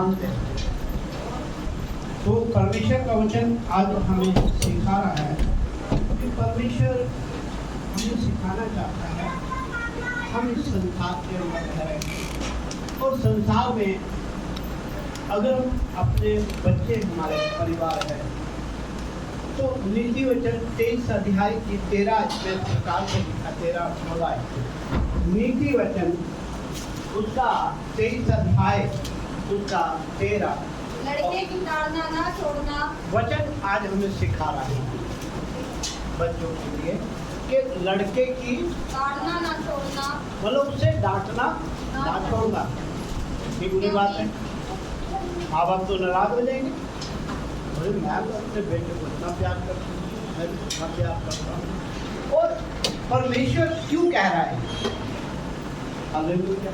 जानते हैं। तो परमेश्वर का वचन आज हमें सिखा रहा है कि परमेश्वर हमें सिखाना चाहता है हम इस संसार के अंदर हैं और संसार में अगर हम अपने बच्चे हमारे परिवार है तो नीति वचन 23 अध्याय की 13 में प्रकार से लिखा 13 नीति वचन उसका 23 अध्याय उसका 13 लड़के की ताड़ना ना छोड़ना वचन आज हमें सिखा रहा है बच्चों के लिए कि लड़के की ताड़ना ना छोड़ना मतलब उसे डांटना ना छोड़ना। ये बुरी बात है। माँ बाप तो नाराज हो जाएंगे, अरे मैं तो अपने बेटे को इतना प्यार करती हूँ, मैं भी इतना प्यार करता हूँ। और परमेश्वर क्यों कह रहा है? हालेलुया।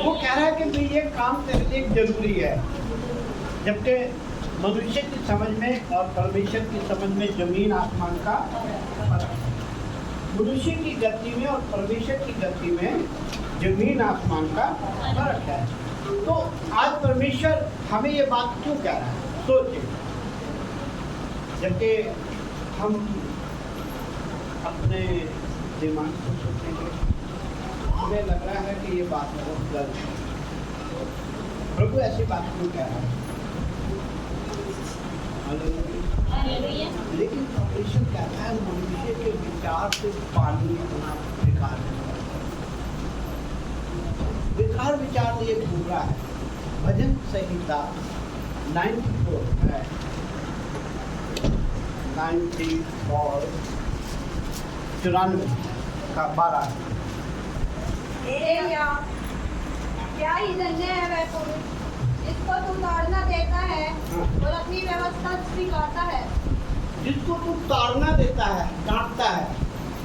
वो कह रहा है कि भाई ये काम तेरे लिए जरूरी है। जबकि मनुष्य की समझ में और परमेश्वर की समझ में जमीन आसमान का फर्क है। मनुष्य की गति में और परमेश्वर की गति में जमीन आसमान का फर्क है। तो आज परमेश्वर हमें ये बात क्यों कह रहा है? सोचिए, जबकि हम अपने दिमाग को सोचेंगे हमें लग रहा है कि ये बात बहुत गलत है। प्रभु ऐसी बात क्यों कह रहा है? लेकिन परमेश्वर कहता है मनुष्य के विचार से पानी होना बेकार है। बेकार विचार लिए घूम रहा है। भजन संहिता 94 है 94 का 12 क्या ही धन्य है वह पुरुष जिसको तू ताड़ना देता है और अपनी व्यवस्था स्वीकारता है। जिसको तू ताड़ना देता है, डांटता है,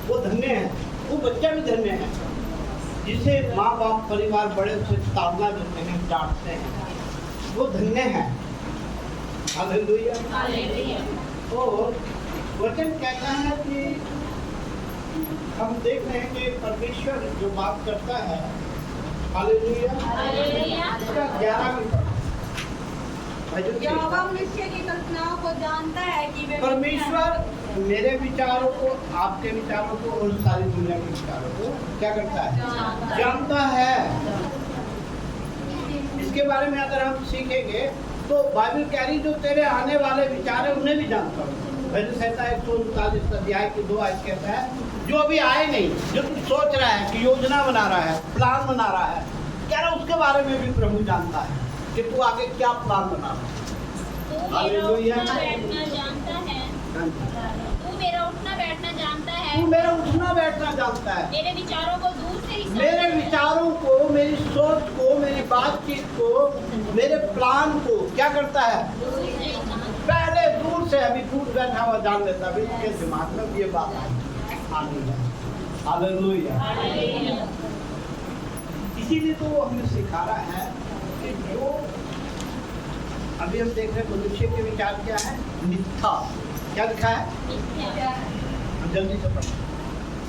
वो धन्य है। वो बच्चा भी धन्य है जिसे माँ बाप परिवार बड़े उसे ताड़ना देते हैं, डांटते हैं, वो धन्य है। हालेलुया। और वचन कहता है कि हम देख रहे हैं कि परमेश्वर जो बात करता है, हालेलुया, उसका 11 यहोवा मनुष्य की कल्पनाओं को जानता है कि वे परमेश्वर मेरे विचारों को, आपके विचारों को और सारी दुनिया के विचारों को क्या करता है? जानता है। इसके बारे में अगर हम सीखेंगे तो बाइबल कह रही जो तेरे आने वाले विचार है उन्हें भी जानता हूँ। भजन संहिता 139 अध्याय की 2 आयत कहता है जो अभी आए नहीं, जो तू सोच रहा है कि योजना बना रहा है, प्लान बना रहा है, कह रहा उसके बारे में भी प्रभु जानता है कि तू आगे क्या प्लान बना रहा है। हालेलुया। बैठना जानता है, तू मेरा उठना बैठना जानता है, तू मेरा उठना बैठना जानता है, मेरे विचारों को दूर से ही मेरे विचारों को, मेरी सोच को, मेरी बातचीत को, मेरे प्लान को क्या करता है? पहले दूर से, अभी दूर बैठा हुआ जान लेता, अभी उसके दिमाग में भी ये बात आनी है। हालेलुया। इसीलिए तो वो हमें सिखा रहा है कि जो अभी हम देख रहे हैं मनुष्य के विचार क्या है? मिथ्या। क्या लिखा है? जल्दी से पढ़ो।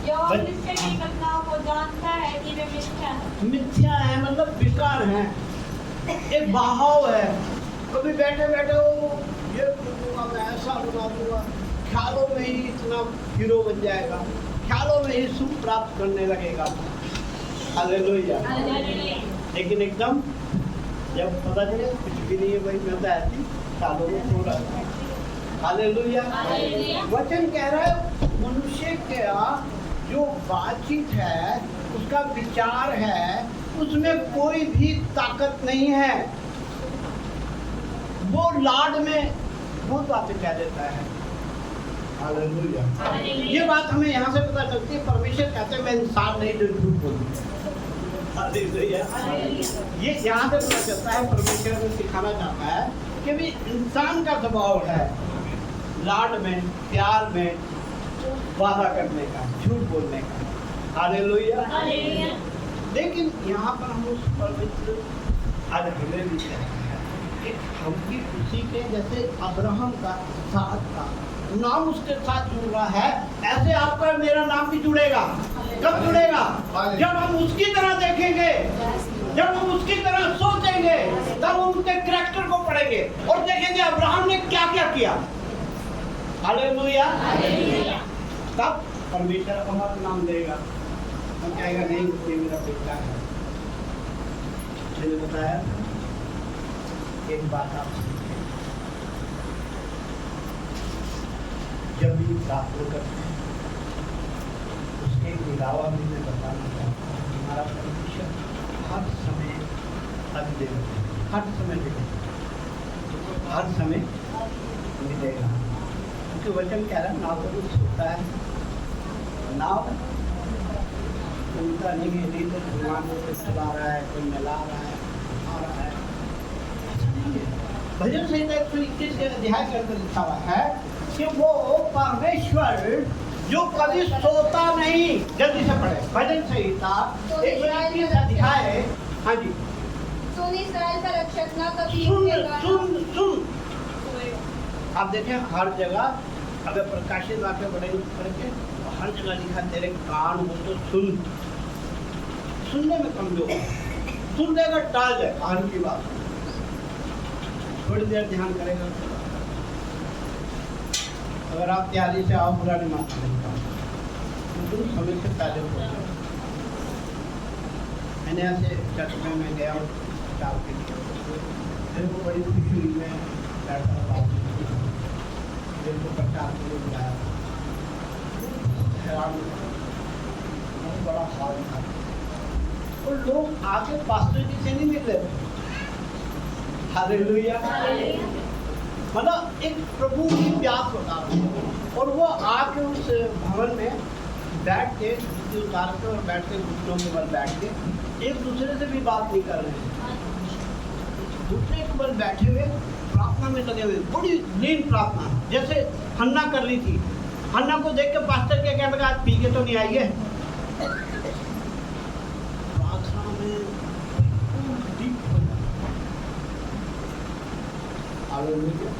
यहोवा मनुष्य की कल्पनाओं को जानता है कि वे मिथ्या है। मिथ्या है मतलब बेकार है, एक बहाव है। कभी बैठे बैठे वो ये करूँगा, मैं ऐसा बना दूंगा, ख्यालों में ही इतना हीरो बन जाएगा, ख्यालों में ही सुख प्राप्त करने लगेगा। हालेलुया। लेकिन एकदम जब पता चले कुछ भी नहीं है, भाई मैं तो ऐसी ख्यालों में सो रहा था। हालेलुया। वचन कह रहा है मनुष्य का जो बातचीत है, उसका विचार है, उसमें कोई भी ताकत नहीं है। वो लाड में बहुत बातें कह देता है। हालेलुया। ये बात हमें यहाँ से पता चलती है। परमेश्वर कहते हैं मैं इंसान नहीं जो झूठ बोलूं। हालेलुया। ये यहाँ से पता चलता है परमेश्वर हमें सिखाना चाहता है कि भी इंसान का स्वभाव है लाड में, प्यार में वादा करने का, झूठ बोलने का। हालेलुया। लेकिन यहाँ पर हम उस परमेश्वर आज हमें भी कि हम भी उसी के जैसे अब्राहम का साथ का नाम उसके साथ जुड़ रहा है, ऐसे आपका मेरा नाम भी जुड़ेगा। कब जुड़ेगा? जब हम उसकी तरह देखेंगे। जब हम उसकी तरह सोचेंगे तब उनके कैरेक्टर को पढ़ेंगे और देखेंगे अब्राहम ने क्या क्या किया। हालेलुया। तब परमेश्वर हमारा नाम देगा, हम कहेगा नहीं ये मेरा बेटा है। मैंने बताया एक बात आप सुनिए, जब भी प्रार्थना करते हैं उसके अलावा भी मैं बताना चाहता हूँ हमारा परमेश्वर हर समय मिलेगा, हर समय मिलेगा, हर समय मिलेगा। क्योंकि वचन कह रहा है नाव तो कुछ होता है, नाव उनका नहीं है, नहीं तो भगवान को चला रहा है, कोई मिला रहा है, आ रहा है, ऐसा नहीं है। भजन संहिता 121 के अध्याय के अंदर लिखा हुआ है कि वो परमेश्वर जो कभी सोता नहीं, जल्दी से पढ़े भजन संहिता 121 अध्याय। हाँ जी, सुन इस्राएल का रक्षक ना कभी सुन उठेगा, सुन सुन। आप देखें हर जगह अगर प्रकाशित वाक्य पढ़ेंगे करके हर जगह लिखा तेरे कान हो तो सुन, सुनने में कमजोर है, सुन देगा टाल जाए कान की बात, थोड़ी देर ध्यान करेगा। अगर आप तैयारी से आओ बुरा नहीं मानता, तो समय से पहले हो जाए। मैंने ऐसे चर्च में मैं गया और चाल के लिए मेरे को बड़ी खुशी हुई, मैं बैठा बात मेरे को प्रचार के लिए बुलाया, हैरान बहुत बड़ा हॉल था और लोग आके पास्टर जी से नहीं मिल रहे थे। हालेलुया। मतलब एक प्रभु की प्यास होता है और वो आके उस भवन में बैठ के उतार के और बैठ के घुटनों के बल बैठ के एक दूसरे से भी बात नहीं कर रहे हैं, दूसरे के बल बैठे हुए प्रार्थना में लगे हुए, बड़ी लीन प्रार्थना, जैसे हन्ना कर रही थी। हन्ना को देख के पास्टर क्या कहने लगा, आज पी के तो नहीं आई है। प्रार्थना में डीप हो जाता है। हालेलुया।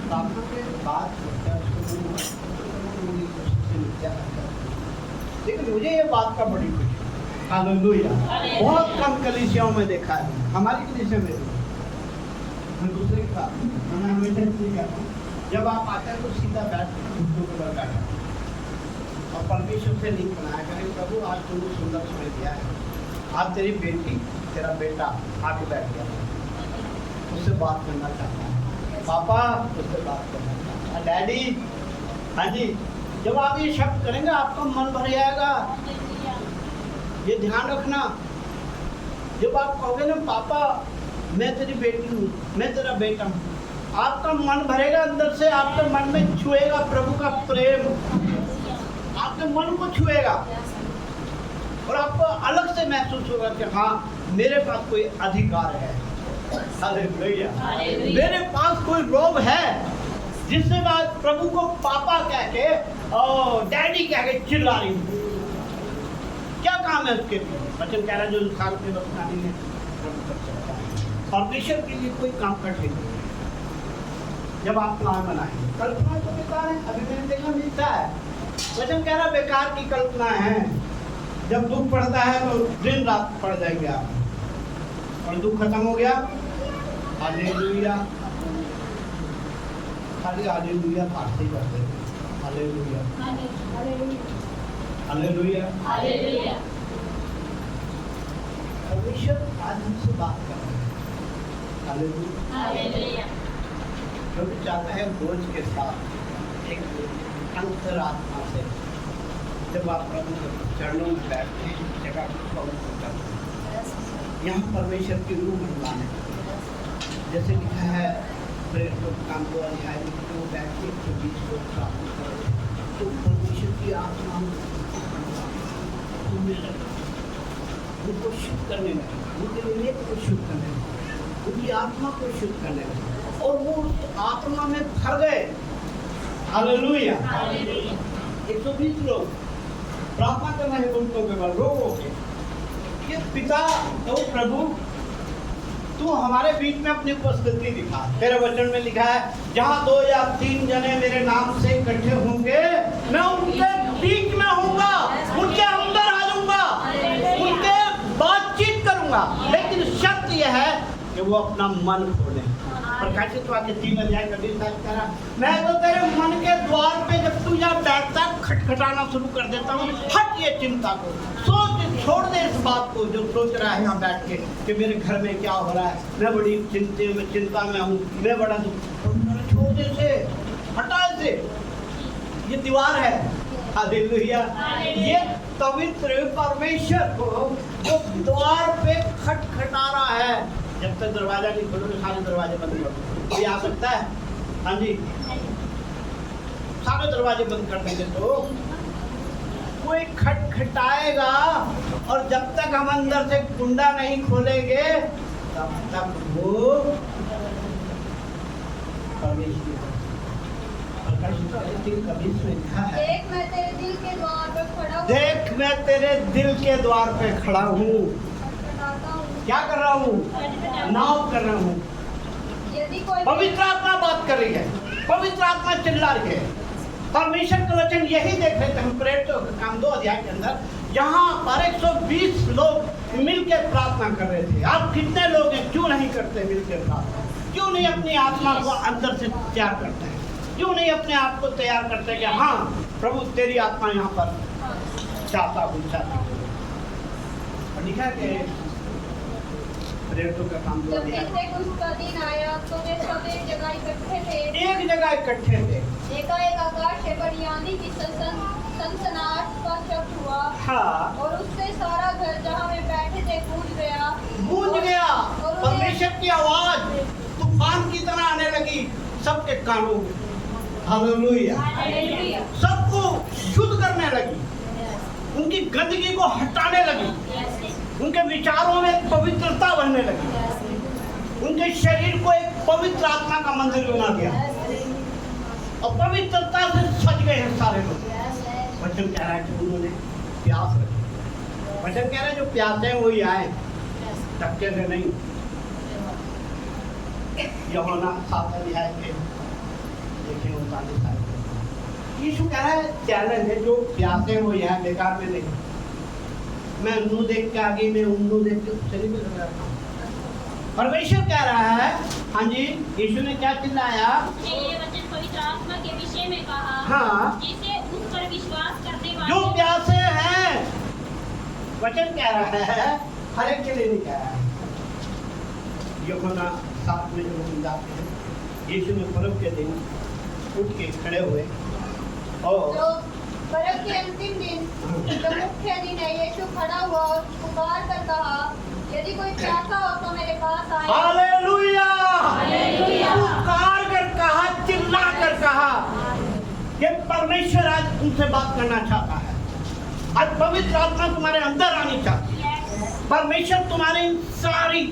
प्रार्थना के बाद लेकिन मुझे ये बात का बड़ी खुशी, हालेलुया, बहुत कम कलीसियाओं में देखा है, हमारी कलीसिया में मैं दूसरे के साथ मैं हमेशा इसलिए कहता हूँ जब आप आते हैं तो सीधा बैठ घुटनों के बल बैठा और परमेश्वर से लिंक बनाया करें, प्रभु आज तुमने सुंदर समय दिया है, आज तेरी बेटी तेरा बेटा आके बैठ गया, उससे बात करना चाहता है, पापा उससे बात करना चाहता है, डैडी। हाँ जी, जब आप ये शब्द करेंगे आपका मन भर जाएगा, ये ध्यान रखना। जब आप कहोगे ना पापा मैं तेरी बेटी हूँ, मैं तेरा बेटा हूँ, आपका मन भरेगा अंदर से, आपके मन में छुएगा प्रभु का प्रेम, आपके मन को छुएगा और आपको अलग से महसूस होगा कि हाँ मेरे पास कोई अधिकार है, हालेलुया, मेरे पास कोई रोब है जिससे मैं प्रभु को पापा कह के और डैडी कह के चिल्ला रही हूँ। क्या काम है उसके लिए? वचन कह रहा है जो इंसान के बस नहीं है प्रभु कर सकता है। परमेश्वर के लिए कोई काम कठिन नहीं है। जब आप प्लान बनाएंगे, कल्पना तो बेकार है, अभी मैंने देखा मिलता है, वचन कह रहा बेकार की कल्पना है। जब दुख पड़ता है तो दिन रात पड़ जाएंगे आप, और दुख खत्म हो गया, हालेलुया, खाली हालेलुया पाठते ही करते हैं, हालेलुया हालेलुया हालेलुया। परमेश्वर आज हमसे बात कर रहे हैं, हालेलुया, जो भी चाहता है बोझ के साथ एक अंतरात्मा से जब आप प्रभु के चरणों में बैठते हैं, जगह को पवित्र करते हैं, यहाँ परमेश्वर की रूह मनवाने, जैसे लिखा है काम को अध्याय में तो बैठ के बीच को प्राप्त करो, तो परमेश्वर की आत्मा उनको शुद्ध करने में, उनके विवेक को शुद्ध करने में, उनकी आत्मा को शुद्ध करने में, और वो उस आत्मा में भर गए, हालेलुया। 120 लोग प्रार्थना कर रहे हैं उनको केवल रोगों के कि पिता तो प्रभु तू हमारे बीच में अपनी उपस्थिति दिखा। तेरे वचन में लिखा है जहाँ 2 या 3 जने मेरे नाम से इकट्ठे होंगे मैं उनके बीच में होऊंगा, उनके अंदर आ जाऊंगा। करूंगा, लेकिन शर्त यह है कि वो अपना मन खोले। प्रकाशित वाक्य 3 अध्याय का 20 करा, मैं तो तेरे मन के द्वार पे जब तू यहाँ बैठता खटखटाना शुरू कर देता हूँ। हट ये चिंता को, सोच छोड़ दे इस बात को जो सोच रहा है यहाँ बैठ के कि मेरे घर में क्या हो रहा है, मैं बड़ी चिंता में हूँ, मैं बड़ा छोड़ दे से, हटा इसे। ये दीवार है, हालेलुया। ये पवित्र परमेश्वर को जो द्वार पे खटखटा रहा है, जब तक दरवाजा नहीं खोलोगे सारे दरवाजे बंद कर, ये आ सकता है? हाँ जी, सारे दरवाजे बंद कर देंगे तो कोई खटखटाएगा, और जब तक हम अंदर से कुंडा नहीं खोलेंगे तब तक वो देख मैं तेरे दिल के द्वार पे खड़ा हूँ, देख मैं तेरे दिल के द्वार पे खड़ा हूँ। खटखटाता हूँ। क्या कर रहा हूँ? नाव कर रहा हूँ। यदि कोई पवित्र आत्मा बात कर रही है, पवित्र आत्मा चिल्ला रही है। परमेश्वर का वचन यही देख रहे थे हम प्रेरितों के काम 2 अध्याय के अंदर, जहाँ पर 120 लोग मिलकर प्रार्थना कर रहे थे। आप कितने लोग हैं, क्यों नहीं करते मिलकर प्रार्थना? क्यों नहीं अपनी आत्मा को अंदर से तैयार करते हैं? क्यों नहीं अपने आप को तैयार करते कि हाँ प्रभु तेरी आत्मा यहाँ पर चाहता हूँ, चाहता हूँ। और लिखा है कि प्रेरितों का काम 2 जब अध्याय, पेंटेकुस्त का दिन आया तो वे सब एक जगह इकट्ठे थे। एक जगह इकट्ठे थे। एकाएक आकाश से बड़ी आंधी की सनसनाहट का शब्द हुआ, हाँ, और उससे सारा घर जहाँ वे बैठे थे गूंज गया। गूंज गया। परमेश्वर की आवाज तूफान की तरह आने लगी सबके कानों में। हालेलुया। हालेलुया। सबको शुद्ध करने लगी, उनकी गंदगी को हटाने लगी, उनके विचारों में पवित्रता बनने लगी, उनके शरीर को एक पवित्र आत्मा का मंदिर बना दिया, और पवित्रता से सज गए हैं सारे लोग। वचन कह रहा है कि उन्होंने प्यास रखी। वचन कह रहा है जो प्यासे हैं वही आए, धक्के से नहीं। यूहन्ना 7 अध्याय के देखिए 39 आयत। यीशु कह रहा है चैलेंज है, जो प्यासे हैं वही आए, बेकार में नहीं। मैं उन्नू देख के आगे में उन्नू देख के उससे नहीं मिल रहा था। परमेश्वर कह रहा है, हाँ जी, यीशु ने क्या चिल्लाया? ये वचन पवित्र आत्मा के विषय में कहा, हाँ, जिसे उस पर विश्वास करने वाले जो प्यासे हैं। वचन कह रहा है, हर एक के लिए नहीं कह रहा है। यूहन्ना 7 में जब हम जाते हैं, यीशु ने पर्व के दिन उठ के खड़े हुए, और तो पर्व के अंतिम दिन जो मुख्य दिन है, यीशु खड़ा हुआ और पुकार कर कहा, यदि कोई प्यासा हो तो मेरे पास आए। हालेलुया। हालेलुया। पुकार कर कहा, चिल्ला कर कहा। ये परमेश्वर आज तुमसे बात करना चाहता है। आज पवित्र आत्मा तुम्हारे अंदर आनी चाहती है। परमेश्वर तुम्हारी इन सारी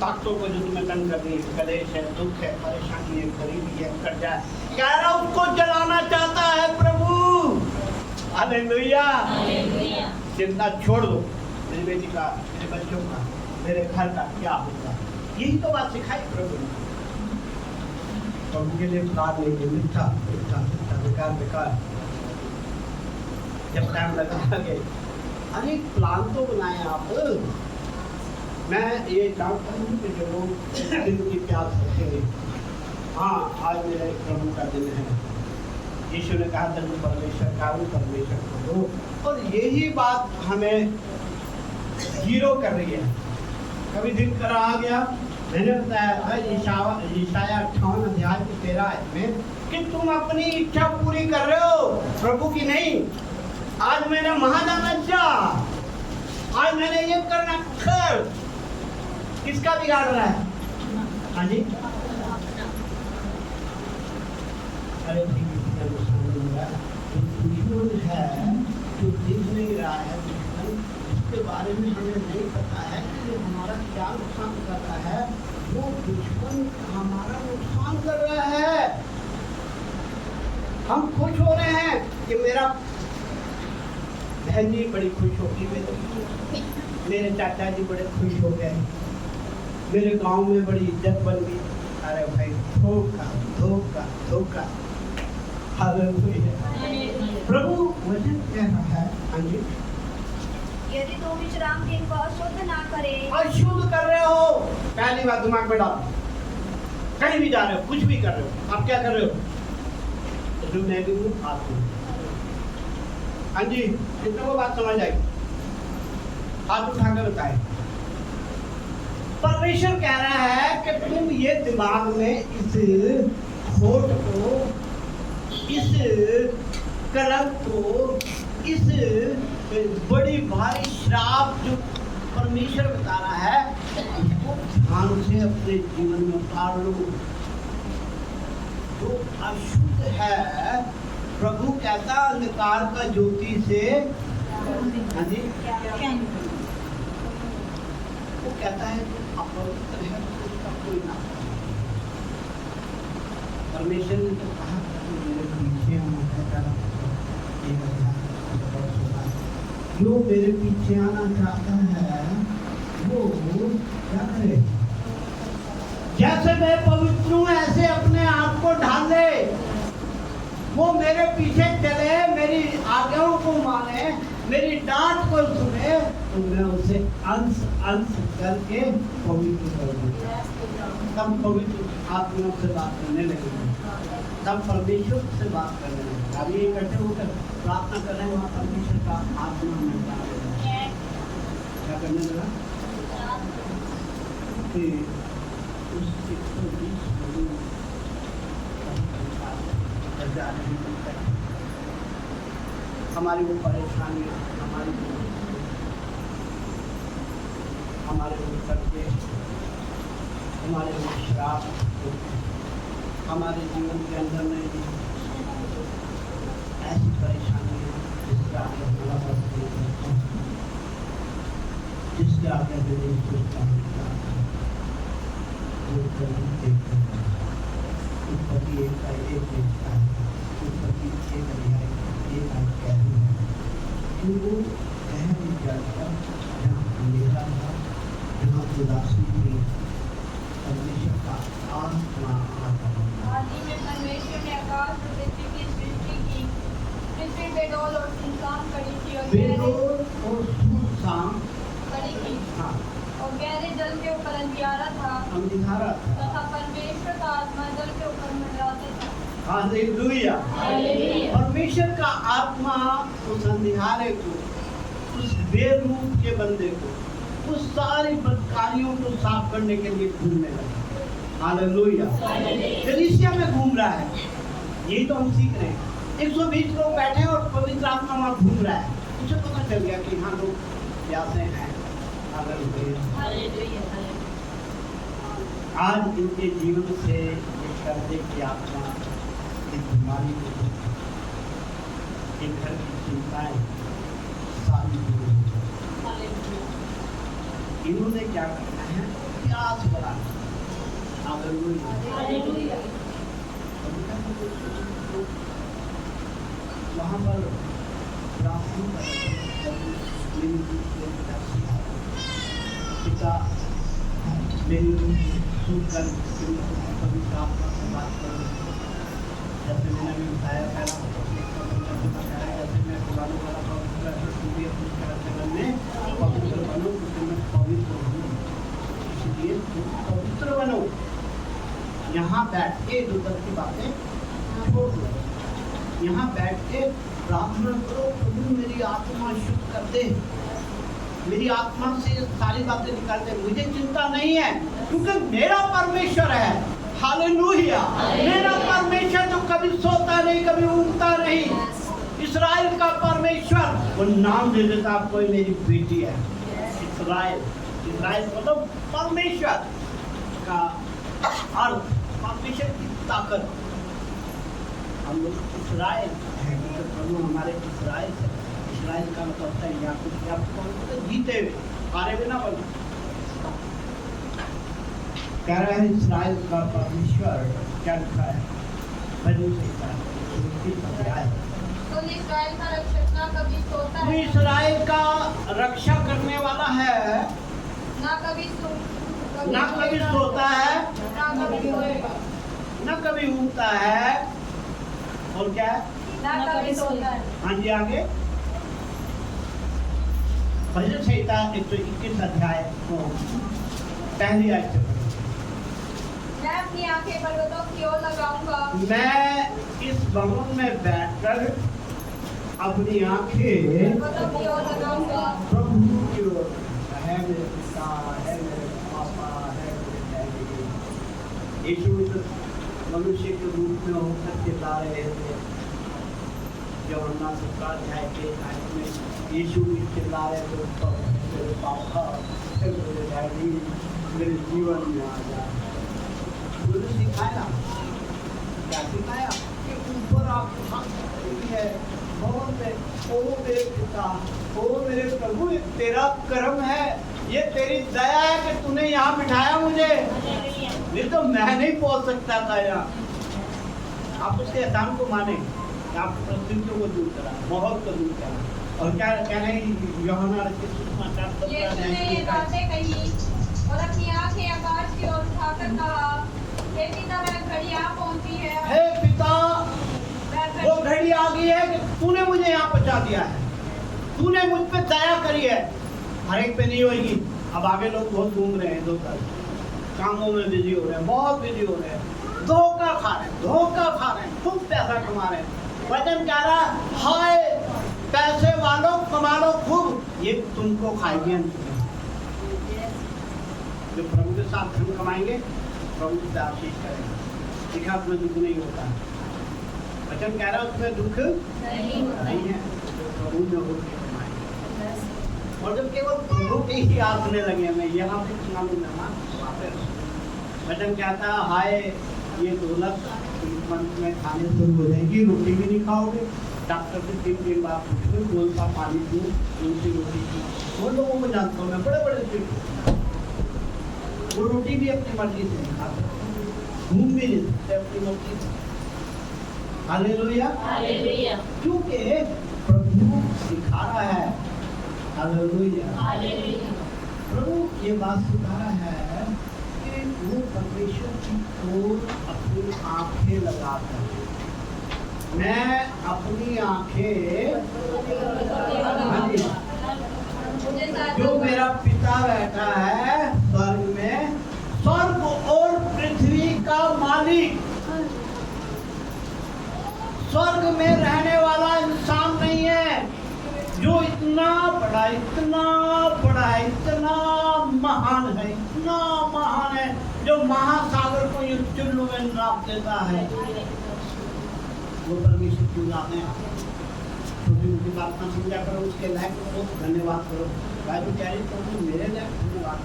ताकतों को जो तुम्हें तंग कर रही है, कलेश है, दुख है, परेशानी है, गरीबी है, कर्जा है, कह रहा उसको जलाना चाहता है प्रभु। हालेलुया। चिंता छोड़ दो, मेरी बेटी का, मेरे बच्चों का, मेरे घर का क्या होगा, यही तो बात सिखाई प्रभु ने। प्रभु के लिए प्लान नहीं है, मिथ्या मिथ्या मिथ्या, बेकार बेकार। जब टाइम लगा के अरे प्लान तो बनाए आप। मैं ये जानता हूँ कि जो लोग दिल की प्यास रखेंगे, हाँ आज मेरे प्रभु का दिन है, यीशु ने कहा धन परमेश्वर का, वो परमेश्वर को दो। और यही बात हमें जीरो कर रही है। कभी दिल करा आ गया, मैंने बताया ईशाया 58 अध्याय की 13 आयत में कि तुम अपनी इच्छा पूरी कर रहे हो, प्रभु की नहीं। आज मैंने वहां जाना चाह, आज मैंने ये करना कर, किसका बिगाड़ रहा है? हाँ जी, अरे दुश्मन है जो दिख नहीं रहा है, दुश्मन इसके बारे में हमें नहीं पता है कि हमारा क्या नुकसान कर रहा है। वो दुश्मन हमारा नुकसान कर रहा है। हम खुश हो रहे हैं कि मेरा बहन जी बड़ी खुश होगी, मेरे चाचा जी बड़े खुश हो गए, मेरे गांव में बड़ी इज्जत बन गई। अरे भाई धोखा धोखा धोखा। हालेलुया। प्रभु वचन कह रहा है, हाँ जी, यदि तुम विश्राम दिन को अशुद्ध ना करे, अशुद्ध कर रहे हो, पहली बात दिमाग में डालो। कहीं भी जा रहे हो, कुछ भी कर रहे हो, आप क्या कर रहे हो? जो मैं भी हूँ आप भी। हाँ जी, कितने को बात समझ आई? हाथ उठाकर बताए। परमेश्वर कह रहा है कि तुम ये दिमाग में इस खोट को, इस कलंक को, इस बड़ी भारी श्राप जो परमेश्वर बता रहा है, उसको ध्यान से अपने जीवन में उतार लो। जो अशुद्ध है, प्रभु कहता अंधकार का ज्योति से, हाँ जी, वो कहता है अपवित्र है तो उसका कोई नाम नहीं। परमेश्वर ने तो कहा मेरे पीछे जो मेरे पीछे आना चाहता है वो क्या करे? जैसे मैं पवित्र हूँ ऐसे अपने आप को ढाल ले। वो मेरे पीछे चले, मेरी आज्ञाओं को माने, मेरी डांट को सुने, तो मैं उसे अंश अंश करके पवित्र कर दूंगा। तब पवित्र आत्मा से बात करने लगेंगे, तब परमेश्वर से बात करने लगेंगे। अभी इकट्ठे होकर प्रार्थना कर रहे हैं, वहाँ परमेश्वर का आत्मा में क्या करने लगा कि उस 120 हमारी वो परेशानी, हमारे वो करके, हमारे वो श्राप हमारे जीवन के अंदर में ऐसी परेशानी है जिसके आगे हमारा बस नहीं है, जिसके आगे हमें सोचता है उत्पत्ति एक का एक देखता है, उत्पत्ति एक अध्याय एक कह रही है कि वो गहरी जल पर जहाँ अंधेरा था, जहाँ उदासी थी, परमेश्वर का आत्मा आता है। आदि में परमेश्वर ने आकाश और पृथ्वी की सृष्टि की। पृथ्वी बेडौल और सुनसान पड़ी थी और बेडौल और सुनसान पड़ी थी। हाँ। और गहरे जल के ऊपर अंधियारा था। अंधियारा था। तथा परमेश्वर का आत्मा जल के ऊपर मंडराता था। हालेलुया। परमेश्वर का आत्मा उस अंधियारे को, उस बेरूप के बंदे को, उस सारी बदकारियों को साफ करने के लिए घूमने लगा। हालेलुया। कलीसिया में घूम रहा है, यही तो हम सीख रहे हैं। 120 लोग बैठे हैं और पवित्र आत्मा वहाँ घूम रहा है। उसे पता चल गया कि हाँ लोग प्यासे हैं। आज इनके जीवन से ये कर्जे की आत्मा, एक बीमारी को, एक घर की चिंताएं सारी दूर हो जाएं। इन्होंने क्या करना है? प्यास बढ़ाना। हालेलुया। वहाँ पर पिता मेरी सुनकर पवित्र आत्मा से बात करूँ, जैसे मैंने अभी बताया जैसे मैं पुराने वाला पवित्र में पवित्र बनो, क्योंकि मैं पवित्र हूँ, इसलिए पवित्र बनो। यहाँ बैठ के जो तक की बातें छोड़ दो, यहाँ बैठ के प्रार्थना करो, प्रभु मेरी आत्मा शुद्ध कर दे, मेरी आत्मा से सारी बातें निकाल दे। मुझे चिंता नहीं है क्योंकि मेरा परमेश्वर है। हालेलुया। मेरा परमेश्वर जो कभी सोता नहीं, कभी ऊँगता नहीं, इस्राएल का परमेश्वर, वो नाम दे देता आपको, मेरी बेटी है इस्राएल। इस्राएल मतलब परमेश्वर का अर्थ, परमेश्वर की ताकत। हम लोग इस्राएल है, प्रभु हमारे इस्राएल से, इस्राएल का मतलब होता है याकूब, जीते हुए, हारे हुए ना बनो। कह रहा है इस्राएल का परमेश्वर क्या लिखा है? तो इस्राएल का रक्षक ना कभी सोता है, इस्राएल का रक्षा करने वाला है, ना कभी सोता है, ना कभी सोएगा, ना कभी ऊँगता है, और क्या है? ना कभी सोता है। हाँ जी, आगे भजन संहिता 121 अध्याय को पहली आयत से पढ़ो। मैं अपनी आंखें पर्वतों की ओर लगाऊंगा। मैं इस भवन में बैठकर अपनी आंखें पर्वतों की ओर लगाऊंगा। प्रभु की ओर, है मेरे पिता, है मेरे पापा, है मेरे डैडी। यीशु इस मनुष्य के रूप में होकर चिल्ला रहे थे। यूहन्ना 17 अध्याय के आयत में यीशु भी चिल्ला रहे थे, मेरे पापा, मेरे डैडी मेरे जीवन में आ जाए। उन्होंने सिखाया, क्या सिखाया कि ऊपर आप है भवन में, ओ मेरे पिता, ओ मेरे प्रभु, ये तेरा कर्म है, ये तेरी दया है कि तूने यहाँ बिठाया मुझे, नहीं तो मैं नहीं पहुंच सकता था यहाँ। आप उसके एहसान को माने, आपकी परिस्थितियों को दूर करा, माहौल को दूर करा। और क्या कह रहे हैं यूहन्ना यीशु ने ये बातें कही और अपनी आंखें आकाश की ओर उठाकर कहा, हे पिता, वह घड़ी आ पहुंची है। हे पिता, वह वो घड़ी घड़ी आ गई है कि तूने मुझे यहाँ पहुंचा दिया है, तूने मुझ पे दया करी है। हर एक पे नहीं होगी। अब आगे लोग बहुत घूम रहे हैं, दोपहर कामों में बिजी हो रहे हैं, बहुत बिजी हो रहे हैं, धोखा खा रहे हैं, धोखा खा रहे हैं, खूब पैसा कमा रहे हैं। वचन कह रहा है, हाय पैसे वालों, कमा लो खूब, ये तुमको खाएगी। जो प्रभु के साथ धन कमाएंगे, प्रभु से आशीष करेंगे। देखा उसमें दुख नहीं होता। वचन कह रहा है उसमें दुख नहीं है, प्रभु में होकर कमाएंगे। और जब केवल प्रभु के ही आसने लगे, मैं यहाँ पे वचन कहता है, हाय ये दौलत मंथ में खाने शुरू हो जाएगी, रोटी भी नहीं खाओगे, डॉक्टर से 3 दिन बाद पूछोगे कौन सा पानी पीऊं, कौन सी रोटी पीऊं। वो लोगों को जानता हूँ मैं, बड़े बड़े स्वीट, वो रोटी भी अपनी मर्जी से नहीं खा सकते, घूम भी नहीं सकते अपनी मर्जी से। Hallelujah, hallelujah. क्योंकि प्रभु सिखा रहा है। Hallelujah, hallelujah. प्रभु ये बात सिखा रहा है कि वो परमेश्वर की ओर अपनी आंखें लगाकर, मैं अपनी आंखें, जो मेरा पिता बैठा है स्वर्ग में, स्वर्ग और पृथ्वी का मालिक, स्वर्ग में रहने वाला इंसान नहीं है जो इतना बड़ा, इतना बड़ा, इतना महान है, इतना महान है, जो महासागर को ये चुल्लू में नाप देता है। वो परमेश्वर की औलाद है। छोटी मोटी बात ना समझा करो, उसके लायक तो धन्यवाद करो। बाइबल कह रही तो मेरे लायक धन्यवाद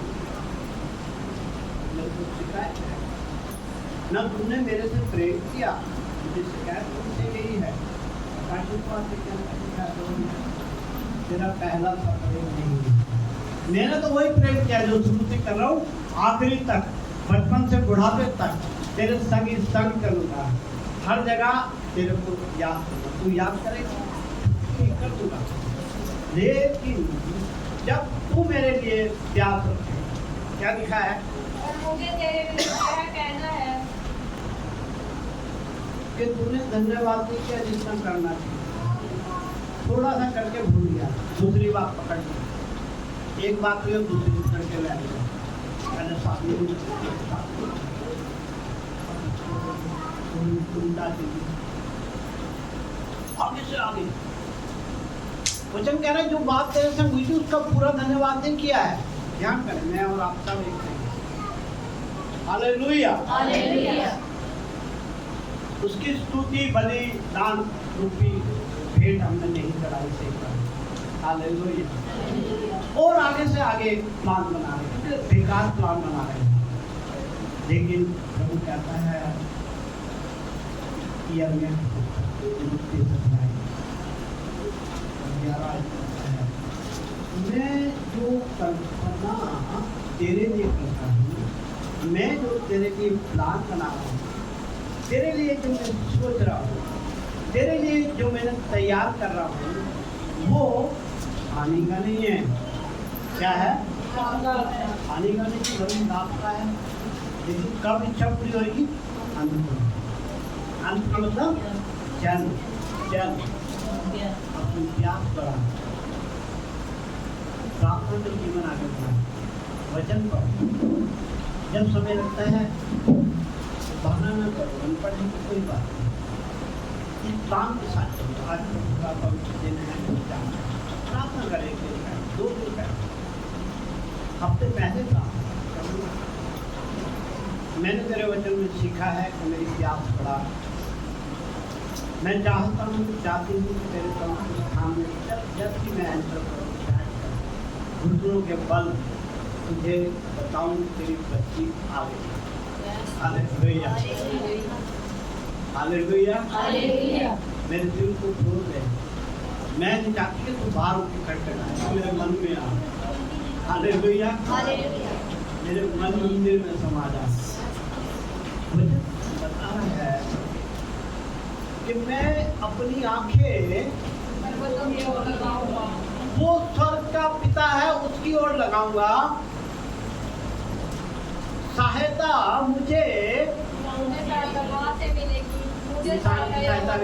मेरे को शिकायत है ना, तुमने मेरे से प्रेम किया, मुझे शिकायत तुमसे यही है। तेरा पहला सा प्रेम नहीं है। मैंने तो वही प्रेम किया जो शुरू से कर रहा हूँ, आखिरी तक, बचपन से बुढ़ापे तक तेरे संग ही संग करूँगा, हर जगह तेरे को याद करूँगा, तू याद करेगा कर दूंगा। लेकिन जब तू मेरे लिए प्यास रखे, क्या लिखा है? और मुझे तेरे विरुद्ध यह कहना है कि तूने धन्यवाद नहीं किया जितना करना चाहिए, थोड़ा सा करके भूल गया, दूसरी बात पकड़ ली, एक बात हुई दूसरी करके ले लिया। आगे से आगे वचन कह रहे हैं, जो बात तेरे से हुई थी उसका पूरा धन्यवाद नहीं किया है। ध्यान करें, मैं और आप सब एक हैं। Hallelujah, hallelujah. उसकी स्तुति बलि दान रूपी भेंट हमने नहीं चढ़ाई से कर। हालेलुया। और आगे से आगे प्लान बना रहे हैं, बेकार प्लान बना रहे हैं, लेकिन प्रभु कहता है कि मैं जो कल्पना तेरे लिए करता हूँ, मैं जो तेरे लिए प्लान बना रहा हूँ, तेरे लिए जो मैं सोच रहा हूँ, तेरे लिए जो मैंने तैयार कर रहा हूँ, वो हानि का नहीं है। क्या है? हानि का नहीं, वही लाभ का है। लेकिन कब इच्छा पूरी होगी? अंत में। अंत का मतलब जन्म, जन्म अपनी प्यास बढ़ा। प्रार्थना तो जीवन आगे बढ़ाए, वचन पढ़ो, जब समय लगता है बहाना न करो, अनपढ़ है तो कोई बात नहीं, इस काम के साथ चलो। आज का पवित्र दिन है, प्रार्थना करें, 2 दिन करें, हफ्ते पहले काम करना। मैंने तेरे वचन में सीखा है कि मेरी प्यास बढ़ा, मैं चाहता हूँ, चाहती हूँ कि तेरे पवित्र स्थान में जब भी मैं एंटर करूँ, घुटनों के बल तुझे बताऊँ तेरी बच्ची आ गई। Hallelujah, hallelujah, hallelujah. मेरे दिल को खोल दे, मैं नहीं चाहती कि तू बाहर उठ के खटखटाए, मेरे मन में आ। Hallelujah, hallelujah. मेरे मन मंदिर में समा जा। मुझे बताना है कि मैं अपनी आंखें वो स्वर्ग का पिता है उसकी ओर लगाऊंगा। सहायता मुझे मुझे सहायता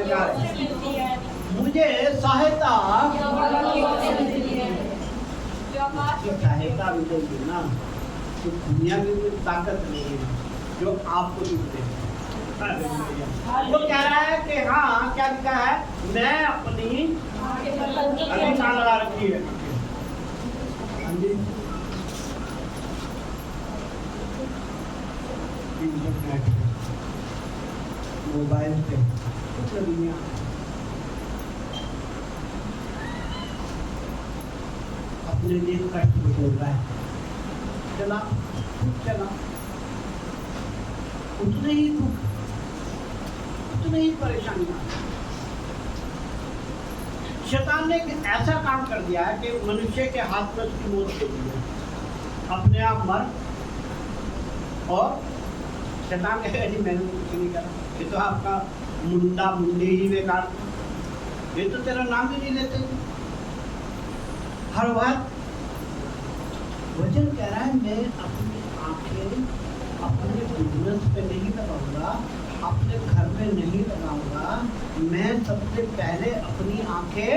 मिलेगी ना, तो दुनिया में कोई ताकत नहीं है जो आपको मिले। वो कह रहा है कि हाँ, क्या लिखा है, मैं अपनी अभी कान लगा रखी है, मोबाइल पे दुनिया अपने लिए कष्ट बोल रहा है, चला चला, उतने ही दुख, उतने ही परेशानी। शैतान ने ऐसा काम कर दिया है कि मनुष्य के हाथ में उसकी मौत दे दी है, अपने आप मर। और शैतान कहेगा जी मैंने कुछ नहीं करा, ये तो आपका मुंडा मुंडी ही बेकार, ये तो तेरा नाम भी नहीं लेते। हर बात वचन कह रहा है, मैं अपनी आंखें अपने बिजनेस पे नहीं लगाऊंगा, अपने घर में नहीं लगाऊंगा, मैं सबसे पहले अपनी आंखें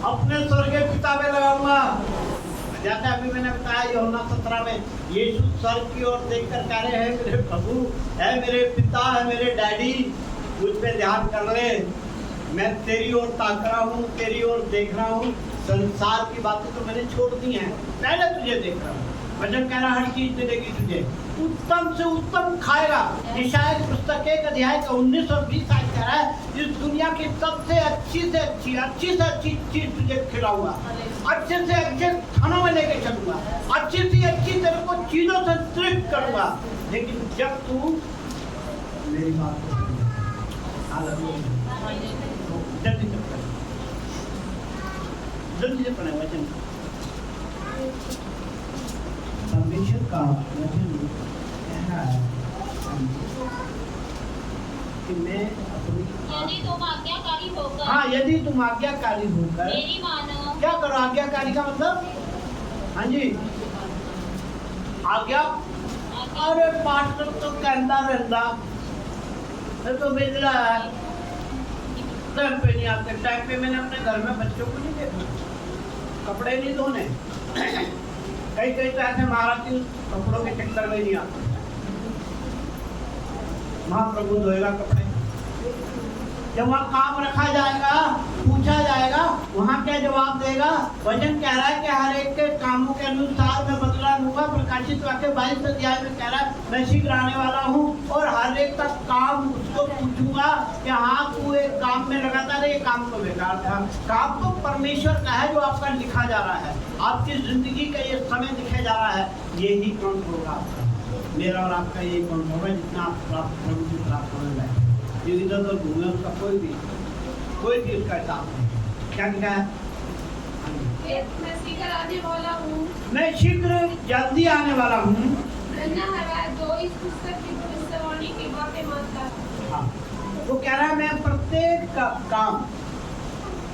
अपने स्वर्गीय पिता पे लगाऊंगा। जैसे अभी मैंने बताया यूहन्ना 17 में, यीशु स्वर्ग की ओर देखकर कह रहे हैं, मेरे प्रभु है, मेरे पिता है, मेरे डैडी, मुझ पे ध्यान कर ले, मैं तेरी ओर ताक रहा हूँ, तेरी ओर देख रहा हूँ, संसार की बातें तो मैंने छोड़ दी हैं, पहले तुझे देख रहा हूँ। वचन कह रहा हर चीज मिलेगी तुझे, उत्तम से उत्तम खाएगा। यशायाह की पुस्तक 1 अध्याय का 19 और 20 आयत कह रहा है, इस दुनिया की सबसे अच्छी से अच्छी चीज तुझे खिलाऊंगा, अच्छे से अच्छे खानों में लेके चलूंगा, अच्छी से अच्छी तेरे को चीजों से तृप्त करूंगा, लेकिन जब तू मेरी बात को जल्दी से पढ़े वचन। परमेश्वर का वचन कह रहा है कि मैं अपनी, यदि तुम आज्ञाकारी होकर, हाँ, यदि तुम आज्ञाकारी होकर मेरी मानो, क्या करो? आज्ञाकारी का मतलब, हाँ जी, आज्ञा। अरे पास्टर तो कहता रहता, मैं तो बिजला है, टाइम पे नहीं आते। टाइम पे मैंने अपने घर में बच्चों को नहीं देखा, कपड़े नहीं धोने, कई कई तो ऐसे महाराज कपड़ों के चक्कर में नहीं आते। महाप्रभु धोएगा कपड़े, जब वहाँ काम रखा जाएगा, पूछा जाएगा, वहाँ क्या जवाब देगा? वचन कह रहा है कि हर एक के कामों के अनुसार मैं बदला लूंगा। प्रकाशित वाक्य 22 अध्याय में कह रहा है, मैं शीघ्र आने वाला हूँ और हर एक का काम उसको पूछूंगा कि हाँ तू एक काम में लगातार था, ये काम तो बेकार था। काम तो परमेश्वर का है जो आपका लिखा जा रहा है, आपकी जिंदगी का ये समय लिखा जा रहा है, यही काउंट होगा आपका, मेरा और आपका यही काउंट होगा, जितना आप प्रभु की प्राप्त होने लगे। जो इधर उधर घूमे उसका कोई भी उसका हिसाब नहीं। क्या लिखा है? मैं शीघ्र आने वाला हूँ, मैं शीघ्र जल्दी आने वाला हूँ। धन्य है जो इस पुस्तक की भविष्यवाणी की बातें मानता है। हाँ, वो कह रहा है मैं प्रत्येक का काम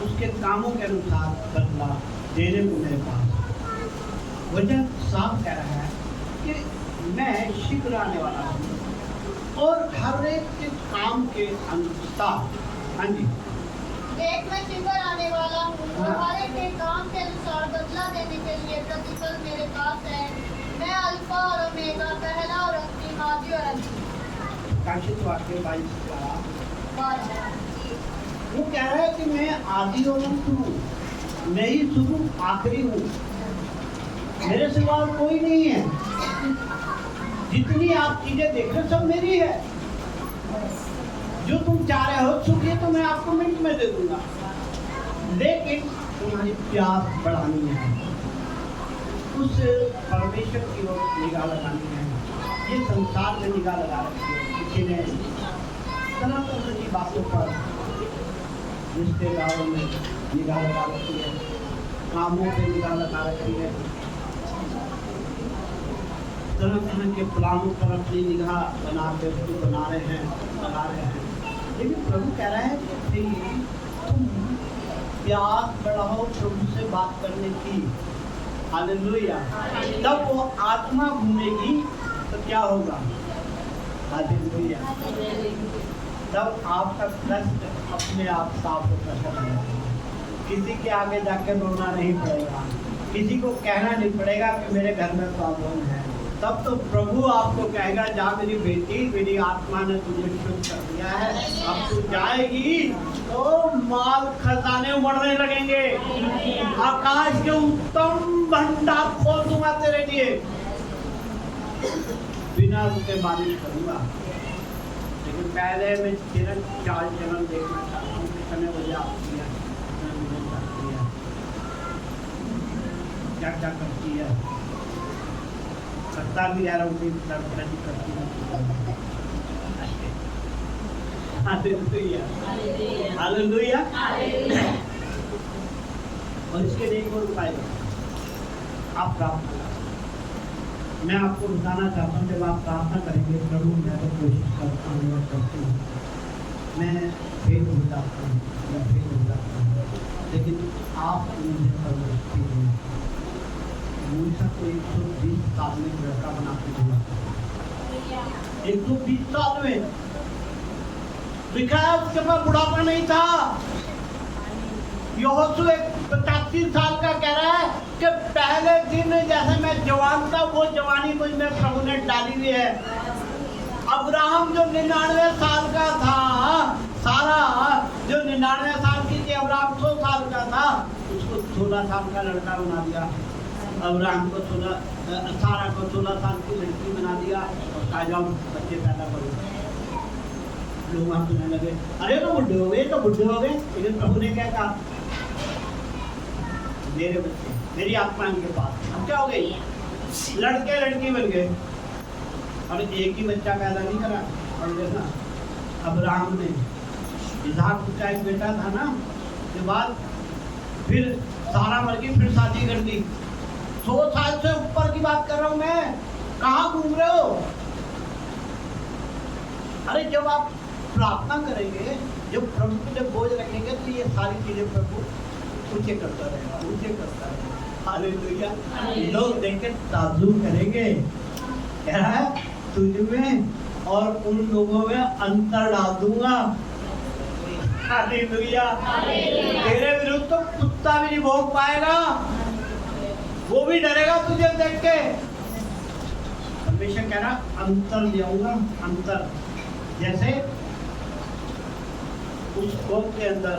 उसके कामों के अनुसार बदला देने को मेरे पास। वचन साफ कह रहा है कि मैं शीघ्र आने वाला हूँ और हर एक के काम के अनुसार, हाँ जी, देख मैं शीघ्र आने वाला हूँ। हाँ। तुम्हारे के काम के अनुसार बदला देने के लिए प्रतिफल मेरे पास है। मैं अल्फा और ओमेगा, पहला और अंतिम, आदि और अंतिम। प्रकाशित वाक्य 22 का बारह। वो कह रहा है कि मैं आदि और अंत हूँ, मैं ही शुरू आखिरी हूँ, मेरे सिवा और कोई नहीं है। जितनी आप चीजें देख रहे हो सब मेरी है। जो तुम चाह रहे हो सुखी तो मैं आपको मिनट में दे दूंगा, लेकिन तुम्हारी प्यास बढ़ानी है, उस परमेश्वर की ओर निगाह लगानी है। ये संसार में निगाह लगा रखी है किसी ने, तरह तरह की बातों पर, रिश्तेदारों में निगाह लगा रखी है, कामों पे निगाह लगा रखी है, तरह तरह के प्लानों पर अपनी निगाह बना के उसको बना रहे हैं। लेकिन प्रभु कह रहा है कि तुम प्यास बढ़ाओ प्रभु से बात करने की। हालेलुया। तब वो आत्मा घूमेगी तो क्या होगा? हालेलुया। तब आपका कष्ट अपने आप साफ होता चला जाएगा। किसी के आगे जाकर रोना नहीं पड़ेगा, किसी को कहना नहीं पड़ेगा कि मेरे घर में प्रॉब्लम है। तब तो प्रभु आपको कहेगा, जा मेरी बेटी, मेरी आत्मा ने तुझे शुद्ध कर दिया है, अब तू जाएगी तो माल खजाने उमड़ने लगेंगे, आकाश के उत्तम भंडार खोल दूंगा तेरे लिए, बिना रुके बारिश करूंगा। लेकिन पहले मैं तेरा चाल चलन देखना चाहता हूँ, कितने बजे आती है, कितने बजे जाती है, क्या क्या करती है, सकता भी यार उनकी करती है। Hallelujah, hallelujah. और इसके लिए एक और उपाय आप प्रार्थना करें। मैं आपको बताना चाहता हूँ, जब आप प्रार्थना करेंगे, प्रभु मैं तो कोशिश करता हूँ, मैं करती हूँ, मैं फेल हो जाता हूँ, मैं फेल हो जाता हूँ, लेकिन आप मुझे परवरिश नहीं। मूसा को 120 साल में लड़का बना के दिया, 120 साल में लिखा है, उसके पास बुढ़ापा नहीं था। यहोशू 85 साल का कह रहा है कि पहले दिन जैसे मैं जवान था, वो जवानी मुझ में प्रभु ने डाली हुई है। अब्राहम जो 99 साल का था, सारा जो 99 साल की थी, अब्राहम 100 साल का था, उसको 16 साल का लड़का बना दिया। अब्राहम को 16, सारा को 16 साल की लड़की बना दिया और कहा जाओ बच्चे पैदा करो। लोग वहां सुनने लगे, अरे तो बुढ़े हो गए, तो बुढ़े हो गए। लेकिन प्रभु ने क्या कहा, मेरे बच्चे, मेरी आत्मा इनके पास। अब क्या हो गई, लड़के लड़की बन गए। और एक ही बच्चा पैदा नहीं करा, और देखा अब्राहम ने, इसहाक उसका एक बेटा था ना, के बाद फिर सारा मर गई, फिर शादी कर दी। 100 साल से ऊपर की बात कर रहा हूं मैं, कहाँ घूम रहे हो? अरे जब आप प्रार्थना करेंगे, जब प्रभु के लिए बोझ रखेंगे, तो ये सारी चीजें प्रभु ऊंचे करता रहेगा, ऊंचे करता रहेगा। हालेलुया। लोग देख के ताज्जुब करेंगे, कह रहा है तुझ में और उन लोगों में अंतर डाल दूंगा। हालेलुया। तेरे विरुद्ध तो कुत्ता भी नहीं भौंक पाएगा, वो भी डरेगा तुझे देख के। हमेशा कह रहा अंतर ले आऊंगा, अंतर। जैसे उस कोप के अंदर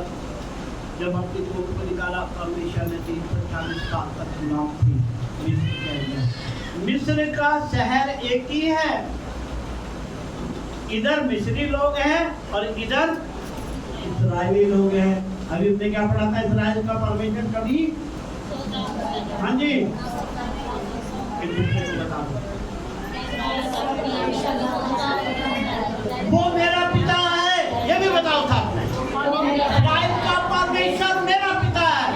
जब अपनी कोप को निकाला, परमेश्वर ने 340 साल तक चुनाव थी मिस्र के अंदर। मिस्र का शहर एक ही है, इधर मिस्री लोग हैं और इधर इस्राएली लोग हैं। अभी हमने क्या पढ़ा था, इस्राएल का परमेश्वर कभी, हाँ जी, एक दूसरे को बता दो, वो मेरा पिता है, ये भी बताओ था। इस्राएल का परमेश्वर मेरा पिता है।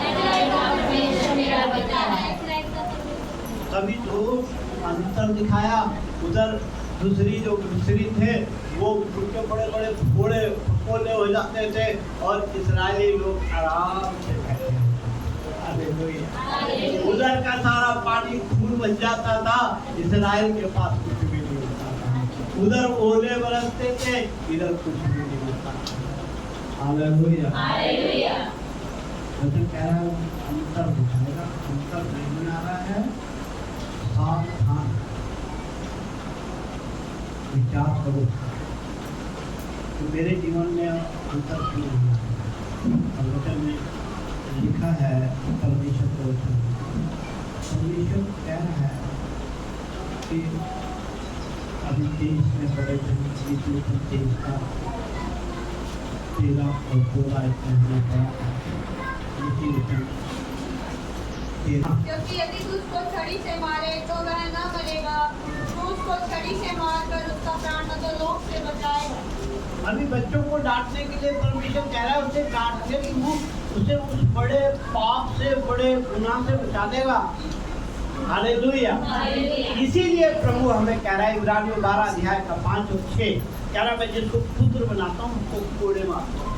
तभी तो अंतर दिखाया। उधर दूसरी जो मिस्री थे, वो उनके बड़े बड़े घोड़े फकोले हो जाते थे और इस्राएली लोग आराम से बैठे। उधर का सारा पानी खून बन जाता था, इस्राएल के पास कुछ भी नहीं होता था। उधर ओले बरसते थे, इधर कुछ भी नहीं होता था। हालेलुया। हालेलुया। वचन कह रहा है अंतर दिखाएगा, अंतर नहीं आ रहा है। सावधान विचार करो कि मेरे जीवन में अंतर क्यों नहीं आ रहा। और वचन में लिखा है परमेश्वर को, परमेश्वर कह रहा है कि अभी देश में बड़े देश का 13 और 16 इतना पड़ा है। क्योंकि यदि तू उसको छड़ी से मारे तो वह न मरेगा, तू उसको छड़ी से मारकर उसका प्राण न तो लोक से बचाएगा। अभी बच्चों को डांटने के लिए परमेश्वर कह रहा है उसे डांटने की वो उसे उस बड़े पाप से, बड़े गुनाह से बचा देगा। हालेलुया। इसीलिए प्रभु हमें कह रहा है इब्रानियों 12 अध्याय का 5 और 6 कह रहा है मैं जिसको पुत्र बनाता हूँ उसको कोड़े मारता हूँ।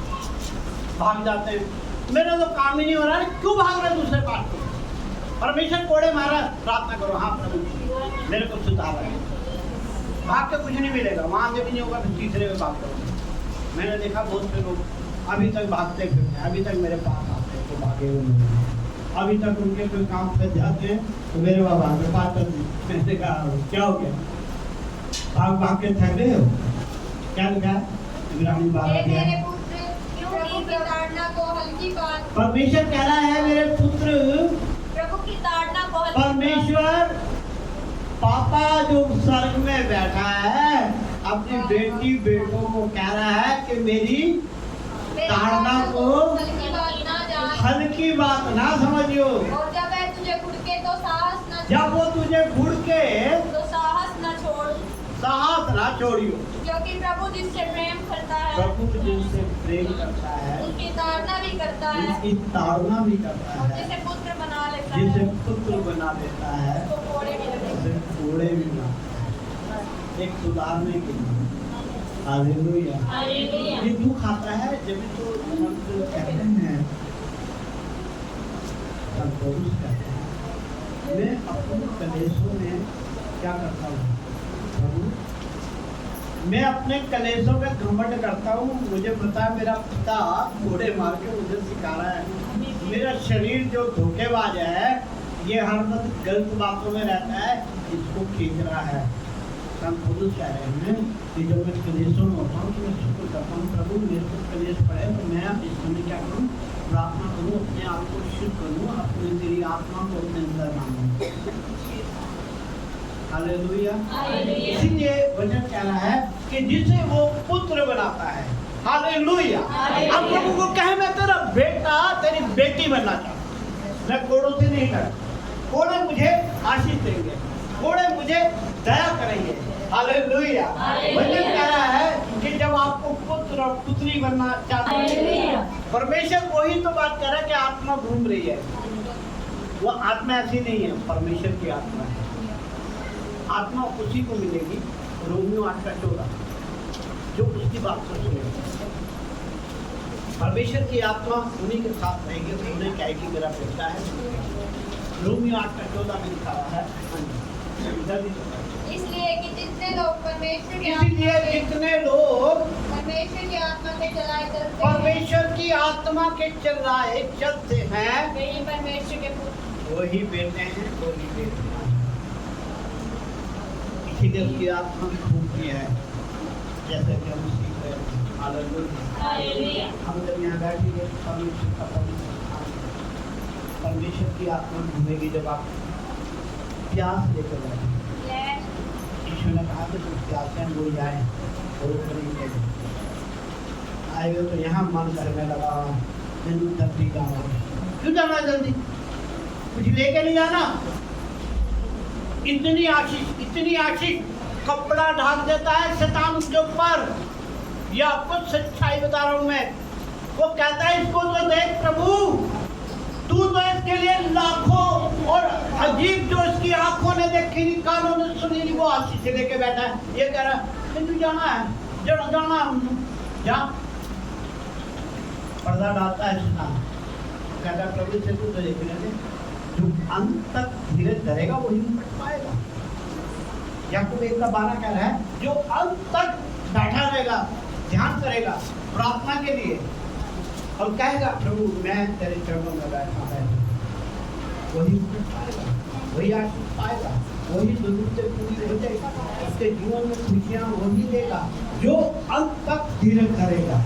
भाग जाते हैं, मेरा तो काम ही नहीं हो रहा है, क्यों भाग रहे दूसरे बात को। परमेश्वर कोड़े मारा, प्रार्थना करो हाँ प्रभु मेरे को सुधार है। भाग के कुछ नहीं मिलेगा, वहां से भी नहीं होगा, फिर तीसरे में भाग करो। मैंने देखा बहुत से लोग अभी तक भागते फिरते, अभी तक मेरे पास आते हैं तो भागे हुए नहीं हैं। अभी तक उनके कोई काम कर जाते हैं तो मेरे बाबा के पास कर दी। मैंने कहा क्या हो गया, भाग भाग के थक गए हो क्या लिखा है इब्रानी 12 अध्याय। प्रभु की ताड़ना को हल्की बात। परमेश्वर कह रहा है मेरे पुत्र, प्रभु की ताड़ना को हल्की परमेश्वर पापा जो स्वर्ग में बैठा है अपनी बेटी बेटों को कह रहा है कि मेरी ताड़ना को हल्की बात ना जान, हल्की बात ना समझियो। और जब वह तुझे घुड़के तो साहस न जब वो तुझे घुड़ के तो साहस न छोड़, साहस ना छोड़ियो। क्योंकि प्रभु जिससे प्रेम करता है, प्रभु जिससे प्रेम करता है उसकी ताड़ना भी करता है, उसकी ताड़ना भी करता और है, जिसे पुत्र बना लेता जिसे है पुत्र बना देता है उसको कोड़े भी लगेंगे। उसे कोड़े भी बनाता है, एक सुधारने के लिए। हालेलुया। हालेलुया। ये दुख आता है जब तो संत कहते हैं, संत पौलुस कहते हैं मैं अपने कलेशों में क्या करता हूँ प्रभु, मैं अपने कलेशों में घमंड करता हूँ। मुझे पता है मेरा पिता घोड़े मार के मुझे सिखा रहा है, मेरा शरीर जो धोखेबाज है ये हर वक्त गलत बातों में रहता है, इसको खींच रहा है। संत पौलुस कह रहे हैं कि जब मैं कलेशों में होता हूँ तो मैं शुक्र करता हूँ प्रभु मेरे को कलेश पड़े तो मैं इस समय क्या करूँ, प्रार्थना करूँ, अपने आप को शुद्ध करूँ, अपनी तेरी आत्मा को अपने अंदर मानूं। हालेलुया। इसीलिए वचन कह रहा है कि जिसे वो पुत्र बनाता है। हालेलुया। अब प्रभु को कहे मैं तेरा बेटा तेरी बेटी बनना चाहता हूँ, मैं कोड़ों से नहीं डरता, कोड़े मुझे आशीष देंगे, कोड़े मुझे दया करेंगे। हालेलुया। वचन कह रहा है कि जब आपको पुत्र और पुत्री बनना चाहते हैं, परमेश्वर वही तो बात कर रहा है कि आत्मा घूम रही है, वो आत्मा ऐसी नहीं है, परमेश्वर की आत्मा है। आत्मा उसी को मिलेगी रोमियो 8:14 जो उसकी बात को सुनेगा। परमेश्वर की आत्मा उन्हीं के साथ रहेगी, उन्हें कहेगी मेरा बेटा है। रोमियो 8:14 में लिखा हुआ है। इसलिए कि जितने लोग परमेश्वर की आत्मा के चलाए चलते हैं, परमेश्वर की आत्मा के चलाए चलते हैं, वही परमेश्वर के पुत्र। वही बेटे हैं, वही बेटे हैं। इसीलिए उसकी आत्मा भी फूकती है, जैसे कि हम सीख रहे हैं। हालेलुया। हम जब यहाँ बैठेंगे परमेश्वर का परमेश्वर की आत्मा घूमेगी। जब आप प्यास लेकर बैठे, यीशु ने कहा कि तुम प्यासे हैं वो जाए और करेंगे आए हो तो यहाँ मन करने लगा मैं धरती का क्यों जाना जल्दी, कुछ लेके नहीं जाना। इतनी आशीष कपड़ा ढाक देता है शैतान उसके ऊपर। ये आपको सच्चाई बता रहा हूँ मैं। वो कहता है इसको तो देख प्रभु, तू तो इसके लिए लाखों और अजीब जो इसकी आंखों ने देखी नहीं, कानों ने सुनी नहीं, वो आशीष से लेके बैठा है। ये कह रहा है तू जाना है, जाना जा। पर्दा डालता है शैतान, कहता है प्रभु से तू तो देखने दे, जो अंत तक धीरे धरेगा वही निपट पाएगा। याकूब 1:12 कह रहा है जो अंत तक बैठा रहेगा, ध्यान करेगा प्रार्थना के लिए, और कहेगा प्रभु मैं तेरे चरणों में बैठा है, वही पाएगा, वही आशीष पाएगा, वही जरूरतें पूरी हो जाएगी, उसके जीवन में खुशियाँ वही देगा जो अंत तक धीरज करेगा।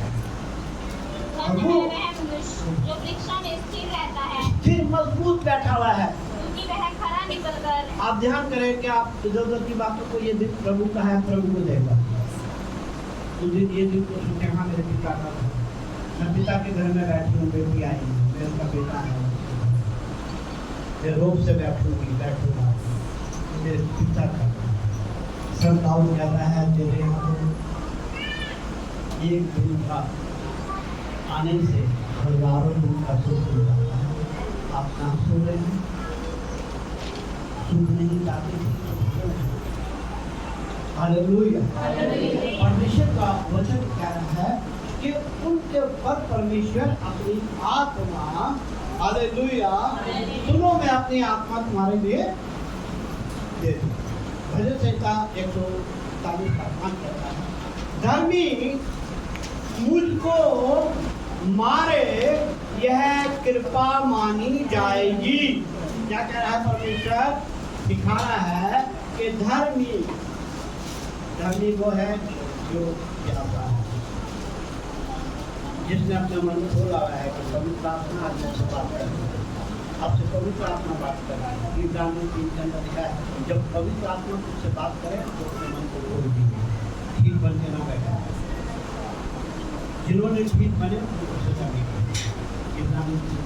धन्य है वह मनुष्य जो परीक्षा में स्थिर रहता है, फिर मजबूत बैठा हुआ है। क्योंकि वह खरा निकलकर। आप ध्यान करें कि आप इधर की बातों को, ये दिन प्रभु का है, प्रभु को देगा। उस दिन ये दिन को सोचे, हाँ मेरे पिता का घर, मैं पिता के घर में बैठी हूँ, बेटी आई, मेरे का बेटा है, मैं रोब से बैठूंगा, मेरे पिता का सब दाऊद कहता है तेरे यहाँ एक दिन का आने से हजारों दिन का सुख हो जाता है। आप कहाँ सुन रहे हैं? सुख नहीं जाते। हालेलुया। परमेश्वर का वचन कह रहा है कि उनके ऊपर परमेश्वर अपनी आत्मा, हालेलुया, सुनो मैं अपनी आत्मा तुम्हारे लिए दे दूं। भजन संहिता 143 का 5 कहता है, धर्मी मुझको मारे यह कृपा मानी जाएगी। क्या कह रहा है परमेश्वर? दिखा रहा है कि धर्मी वो है जो क्या है, जिसने अपने मन को खोला है कि पवित्र आत्मा आदमी से बात कर रही है, आपसे पवित्र आत्मा बात कर रहा है। इब्रानियों 3 के अंदर लिखा है, जब पवित्र आत्मा तुझसे बात करे तो अपने मन को खोल दीजिए, ठीक बन के ना बैठा। जिन्होंने ठीक बने उनको सजा मिली। इब्रानियों 3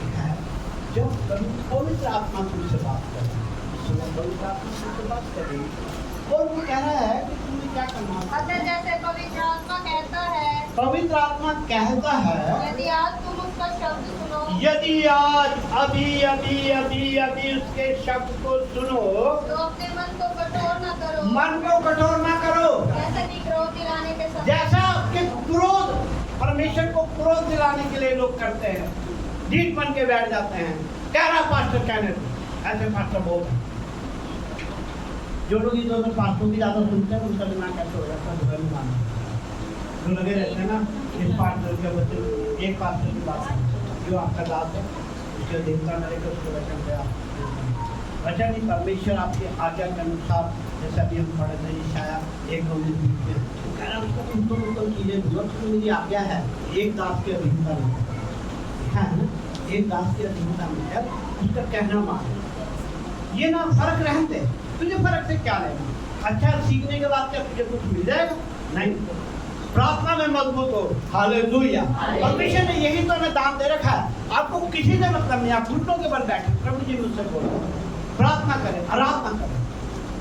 लिखा है, जब पवित्र आत्मा तुझसे बात करे, पवित्र आत्मा तुझसे बात करेगी और वो कह रहा है कि तुम्हें क्या करना है। अतः जैसे पवित्र आत्मा कहता है, पवित्र आत्मा कहता है, यदि आज तुम उसका शब्द सुनो, यदि आज अभी उसके शब्द को सुनो, तो अपने मन को कठोर न करो। मन को कठोर ना करो। जैसा कि क्रोध दिलाने के समय, जैसा आपके क्रोध, परमेश्वर को क्रोध दिलाने के लिए लोग करते हैं, ढीठ बन के बैठ जाते हैं। कह रहा पास्टर कहने ऐसे पास्टर बोल, जो लोग इधर पास्टरों की ज्यादा सुनते हैं उनका दिमाग कैसे हो जाता है, बुरा नहीं मानते, जो लगे रहते हैं ना इस पास्टर के बच्चे, एक पास्टर की बात जो आपका दास है उसके देवता रहेगा, उसके वचन पे आप वचन ही परमेश्वर आपके आज्ञा के अनुसार, जैसा भी हम पढ़े थे ईशाया 1:19 में, कह रहा उसको उनको चीजें दूर मेरी आज्ञा है, एक दास के अधीनता में है ना, एक दास की अधीनता में है, उसका कहना मान। ये ना फर्क रहते, तुझे फर्क से क्या लेना? अच्छा सीखने के बाद क्या तुझे कुछ मिल जाएगा? नहीं। प्रार्थना में मजबूत हो। हालेलुया। परमेश्वर ने यही तो हमें दान दे रखा है, आपको किसी से मतलब नहीं। आप घुटनों के बल बैठे, प्रभु जी मुझसे बोलो, प्रार्थना करें, आराधना करें।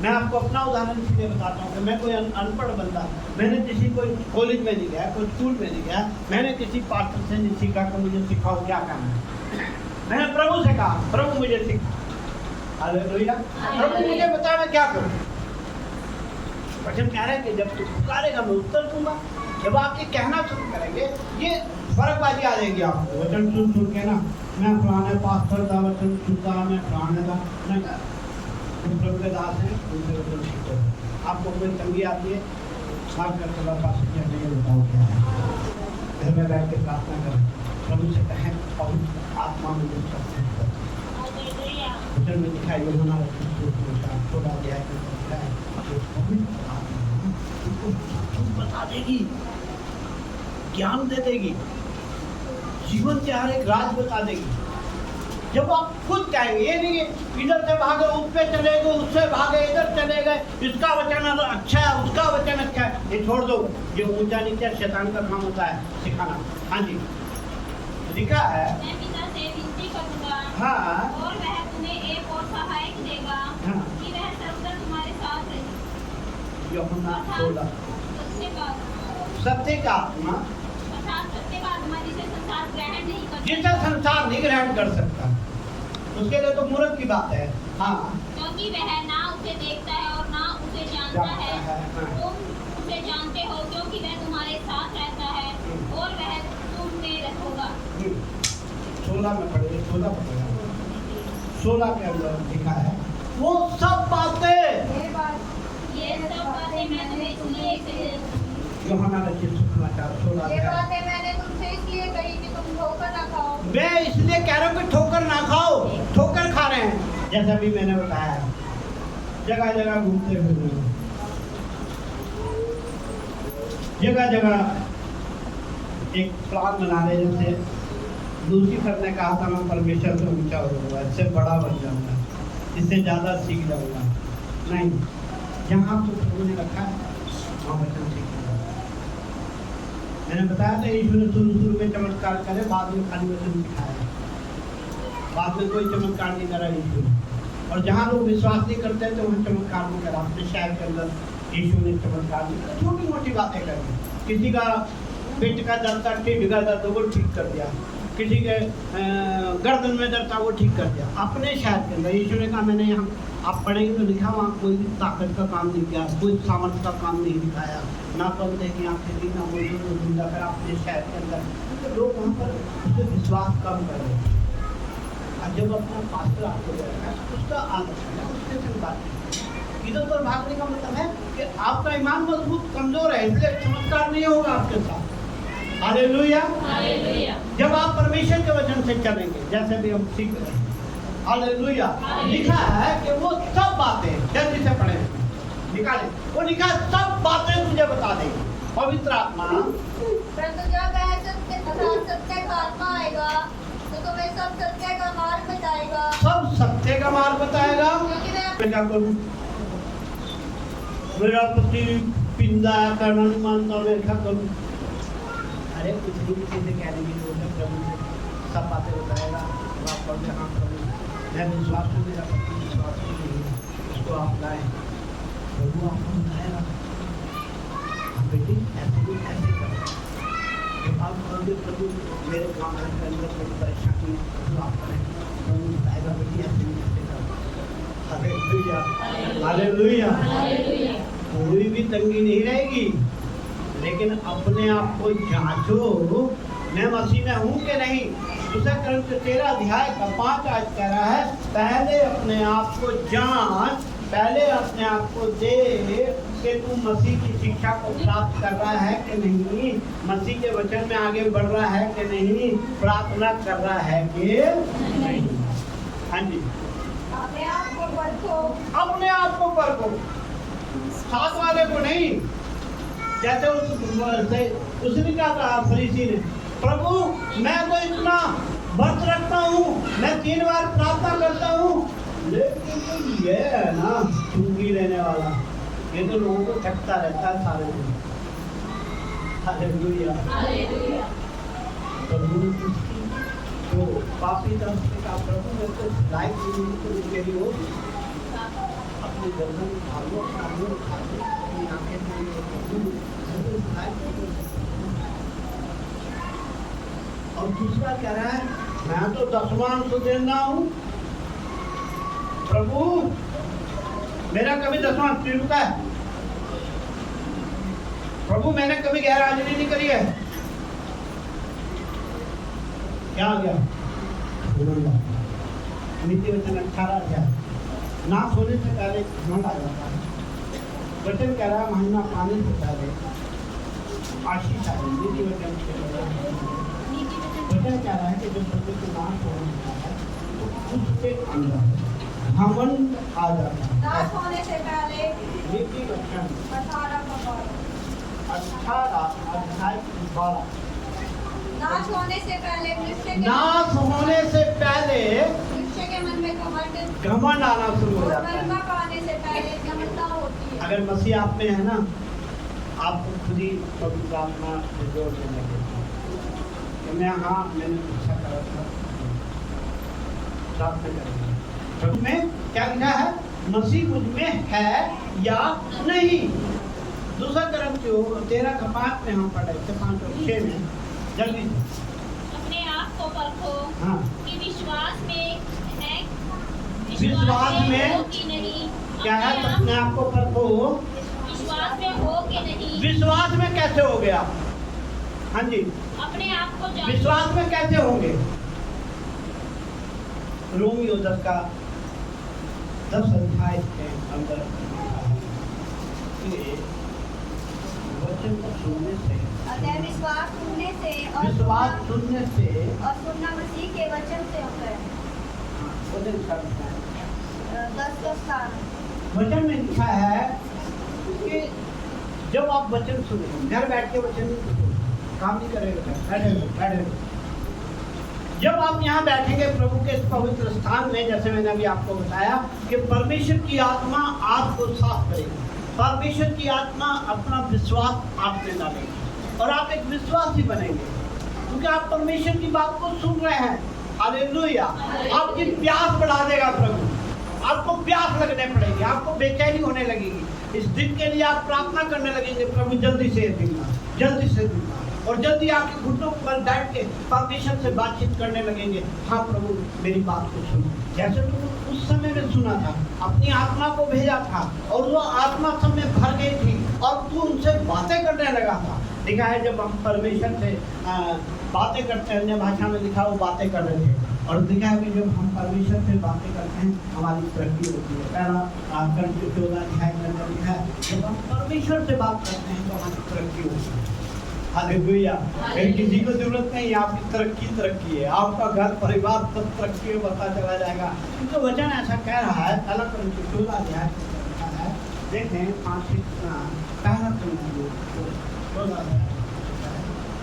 मैं आपको अपना उदाहरण इसलिए बताता हूँ कि मैं कोई अनपढ़ बंदा, मैंने किसी कोई कॉलेज में नहीं गया, कोई स्कूल में नहीं गया, मैंने किसी पास्टर से नहीं सीखा कि मुझे सिखाओ क्या करना है। मैंने प्रभु से कहा, प्रभु मुझे सिखा। हालेलुया। प्रभु मुझे बता मैं क्या करूं। वचन कह रहे हैं कि जब तू पुकारेगा मैं उत्तर दूंगा। जब आप ये कहना शुरू करेंगे, ये फर्कबाजी आ जाएगी आपको। वचन सुन के ना, मैं फलाने पास्टर का वचन सुनता, मैं फलाने का नहीं, तुम प्रभु के दास हैं, उनसे वचन सीखो। आपको कोई तंगी आती है, खास कर थोड़ा पास्टर नहीं बताओ क्या है, घर में बैठ के प्रार्थना करें, प्रभु से कहें पवित्र आत्मा मुझे सब वचन में लिखा है, यूहन्ना 16 अध्याय में लिखा है, बता देगी, ज्ञान दे देगी, जीवन के हर एक राज बता देगी। जब आप खुद कहेंगे, ये नहीं इधर से भागे उस पे चले गए, उससे भागे इधर चले गए, इसका वचन अच्छा है, उसका वचन अच्छा है, ये छोड़ दो। ये ऊंचा नीचा शैतान का काम होता है सिखाना। हाँ जी, लिखा है, मैं पिता से विनती करूंगा, हाँ, और वह तुम्हें एक और सहायक देगा, हाँ, कि वह सर्वदा तुम्हारे साथ रहे। यूहन्ना 16 सत्य का आत्मा, सत्य का आत्मा जिसे संसार ग्रहण नहीं कर जिसे संसार नहीं ग्रहण कर सकता, उसके लिए तो मूर्ख की बात है। हाँ, क्योंकि वह ना उसे देखता है और ना उसे जानता है। तुम उसे जानते हो क्योंकि वह तुम्हारे साथ रहता है और वह तुम में होगा। 16 में पढ़े, 16 के अंदर लिखा है, वो सब बातें, ये सब बातें मैं तुम्हें इसलिए कही। यूहन्ना रचित सुसमाचार 16 ये बातें मैंने मैं इसलिए कह रहा हूँ कि ठोकर ना खाओ, ठोकर खा रहे हैं। जैसा भी मैंने बताया, जगह जगह घूमते फिर जगह जगह एक प्लान बना रहे, जैसे लूसीफर ने कहा था मैं परमेश्वर से ऊंचा हो जाऊंगा, इससे बड़ा बन जाऊंगा, इससे ज़्यादा सीख जाऊंगा। नहीं, जहाँ आपको प्रभु ने रखा है वहाँ वचन सीख जाऊंगा। मैंने बताया था यीशु ने शुरू में चमत्कार करे, बाद में खाली वचन दिखाया, बाद में कोई चमत्कार नहीं करा यीशु ने। और जहाँ लोग विश्वास नहीं करते तो वहाँ चमत्कार नहीं करा। अपने शहर के अंदर यीशु ने चमत्कार नहीं करा, छोटी मोटी बातें करी। किसी का पेट का दर्द था, टिड्ढ का दर्द वो ठीक कर दिया, किसी के गर्दन में दर्द था वो ठीक कर दिया। अपने शहर के अंदर यीशु ने कहा, मैंने यहाँ आप पढ़ेंगे तो लिखा वहाँ कोई ताकत का काम नहीं किया, कोई सामर्थ्य का काम नहीं दिखाया, ना बंदे की आंखें थी, ना बोझों को जिंदा करा अपने शहर के अंदर। तो लोग वहाँ पर उससे विश्वास कम कर रहे हैं। और जब अपना पास्टर आपको जाएगा उसका आदत है, उसके संग बात इधर उधर भागने का मतलब है कि आपका ईमान मजबूत कमजोर है, इसलिए चमत्कार नहीं होगा आपके साथ। हालेलुया। जब आप परमेश्वर के वचन से चलेंगे, जैसे भी हम सीख रहे हैं, हालेलुया, लिखा है कि वो सब बातें, जल्दी से पढ़े निकाले, वो लिखा सब बातें तुझे बता देगी पवित्र आत्मा। परंतु जब वह सत्य का आत्मा आएगा तो तुम्हें सब सत्य का मार्ग बताएगा। सब सत्य का मार्ग बताएगा। मैं क्या करूं, मेरा पति पिंदा करना नहीं मानता, मैं क्या करूं? अरे कुछ नहीं, किसी से कह देंगे वो प्रभु से सब बातें बताएगा, आप पर जहाँ करूँ मैं विश्वास में, मेरा पति विश्वास में नहीं है, उसको आप लाए, प्रभु आपको बताएगा बेटी ऐसे भी ऐसे करो। जब आप कहोगे प्रभु मेरे काम के अंदर कोई परेशानी है, प्रभु आप करें, प्रभु बताएगा बेटी ऐसे भी ऐसे करो। Hallelujah, hallelujah. कोई भी तंगी नहीं रहेगी, लेकिन अपने आप को जांचो, मैं मसीह में हूँ कि नहीं। दूसरा Corinthians 13 अध्याय का 5 आज कह रहा है, पहले अपने आप को जांच, पहले अपने आप को देख कि तू मसीह की शिक्षा को प्राप्त कर रहा है कि नहीं, मसीह के वचन में आगे बढ़ रहा है कि नहीं, प्रार्थना कर रहा है कि नहीं। हाँ जी, अपने आप को परखो, अपने आप को परखो, साथ वाले को नहीं। जैसे उसने क्या कहा फरीसी ने, प्रभु मैं तो इतना व्रत रखता हूँ, मैं 3 बार प्रार्थना करता हूँ, लेकिन ये है ना चुंगी लेने वाला, ये तो लोगों को ठगता रहता है सारे दिन। Hallelujah, hallelujah. प्रभु तो पापी तरफ से कहा, प्रभु मैं तो लाइफ के लिए हो, अपनी गर्दन उठा लो, अपना मुंह उठा लो, अपनी आंखें और दूसरा कह रहा है, मैं तो 10वां देना हूँ, प्रभु मेरा कभी 10वां नहीं रुका है, प्रभु मैंने कभी गैर हाजिरी नहीं करी है। क्या आ गया? नीति वचन 18 अध्याय, ना सोने से पहले घमंड आ जाता है। वचन कह रहा है महीना पानी से पहले आशीष आएगी। नीति वचन कह रहा है कि जब बच्चे को नाश होने लगता है तो उसके अंदर घमंड आ जाता है। नाश होने से पहले नीति वचन 18 अध्याय 12, नाश होने से पहले नाश होने से पहले मनुष्य के मन में घमंड आना शुरू हो जाता है। महिमा पाने से पहले घमंडता होती है। अगर मसीह आप में है ना, आपको खुद ही पवित्र आत्मा से जोड़ देने लगे। मैं हाँ मैंने अच्छा करा था, साथ में करेंगे। प्रभु में क्या लिखा है, मसीह मुझ में है या नहीं। दूसरा Corinthians 13 का 5 में हम पढ़े थे, 5 और 6 में, जल्दी अपने आप को परखो हाँ कि विश्वास में है, विश्वास में हो कि नहीं। क्या है, अपने आप को परखो विश्वास में हो कि नहीं। विश्वास में कैसे हो गया? हाँ जी, अपने आप को जांचो। विश्वास में कैसे होंगे? रोमियो 10 का 10 अध्याय के अंदर वचन को सुनने से, अतः विश्वास सुनने से और विश्वास सुनने से, और सुनना मसीह के वचन से होता है। वचन करता है। 10:7 वचन में लिखा है कि जब आप वचन सुने, घर बैठ के वचन नहीं सुनो, काम नहीं करेगा, बैठे रहो। जब आप यहाँ बैठेंगे प्रभु के इस पवित्र स्थान में, जैसे मैंने अभी आपको बताया कि परमेश्वर की आत्मा आपको साफ करेगी, परमेश्वर की आत्मा अपना विश्वास आप में डालेगी और आप एक विश्वासी बनेंगे, क्योंकि आप परमेश्वर की बात को सुन रहे हैं। हालेलुया। आपकी प्यास बढ़ा देगा प्रभु, आपको प्यास लगने पड़ेगी, आपको बेचैनी होने लगेगी। इस दिन के लिए आप प्रार्थना करने लगेंगे, प्रभु जल्दी से देना, जल्दी से देना, और जल्दी आपके घुटनों पर बैठ के परमेश्वर से बातचीत करने लगेंगे। हाँ प्रभु मेरी बात को सुनो, जैसे तुम उस समय में सुना था, अपनी आत्मा को भेजा था और वो आत्मा सब में भर गई थी और तू उनसे बातें करने लगा था। लिखा है जब हम परमेश्वर से बातें करते हैं, अन्य भाषा में लिखा वो बातें कर रहे थे, और दिखा है कि जब हम परमेश्वर से बातें करते हैं हमारी तरक्की होती है। पहला करके 14 अध्याय में लिखा है जब हम परमेश्वर से बात करते हैं तो हमारी तरक्की होती है। हालेलुया। किसी को जरूरत नहीं है, आपकी तरक्की है, आपका घर परिवार सब तरक्की में बढ़ता चला जाएगा, क्योंकि वचन ऐसा कह रहा है। पहला करके 14 अध्याय लिखा है, देखें 5 पहला करके 14 अध्याय,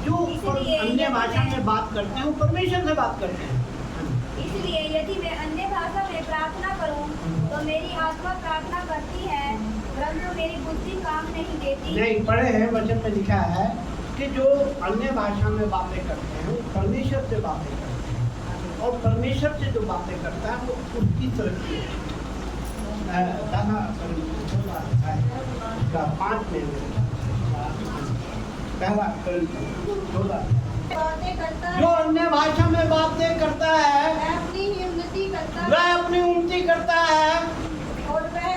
जो अन्य भाषा में बात करते हैं वो परमेश्वर से बात करते हैं। इसलिए यदि मैं अन्य भाषा में प्रार्थना करूं तो मेरी आत्मा प्रार्थना करती है, परंतु मेरी बुद्धि काम नहीं देती। नहीं पढ़े हैं, वचन में लिखा है कि जो अन्य भाषा में बातें करते हैं वो परमेश्वर से बातें करते हैं, और परमेश्वर से जो बातें करता है वो उसकी तरक्की है। 5 में पहला 14 बातें करता है, जो अन्य भाषा में बातें करता है वह अपनी ही उन्नति करता वह है, अपनी उन्नति करता है, और वह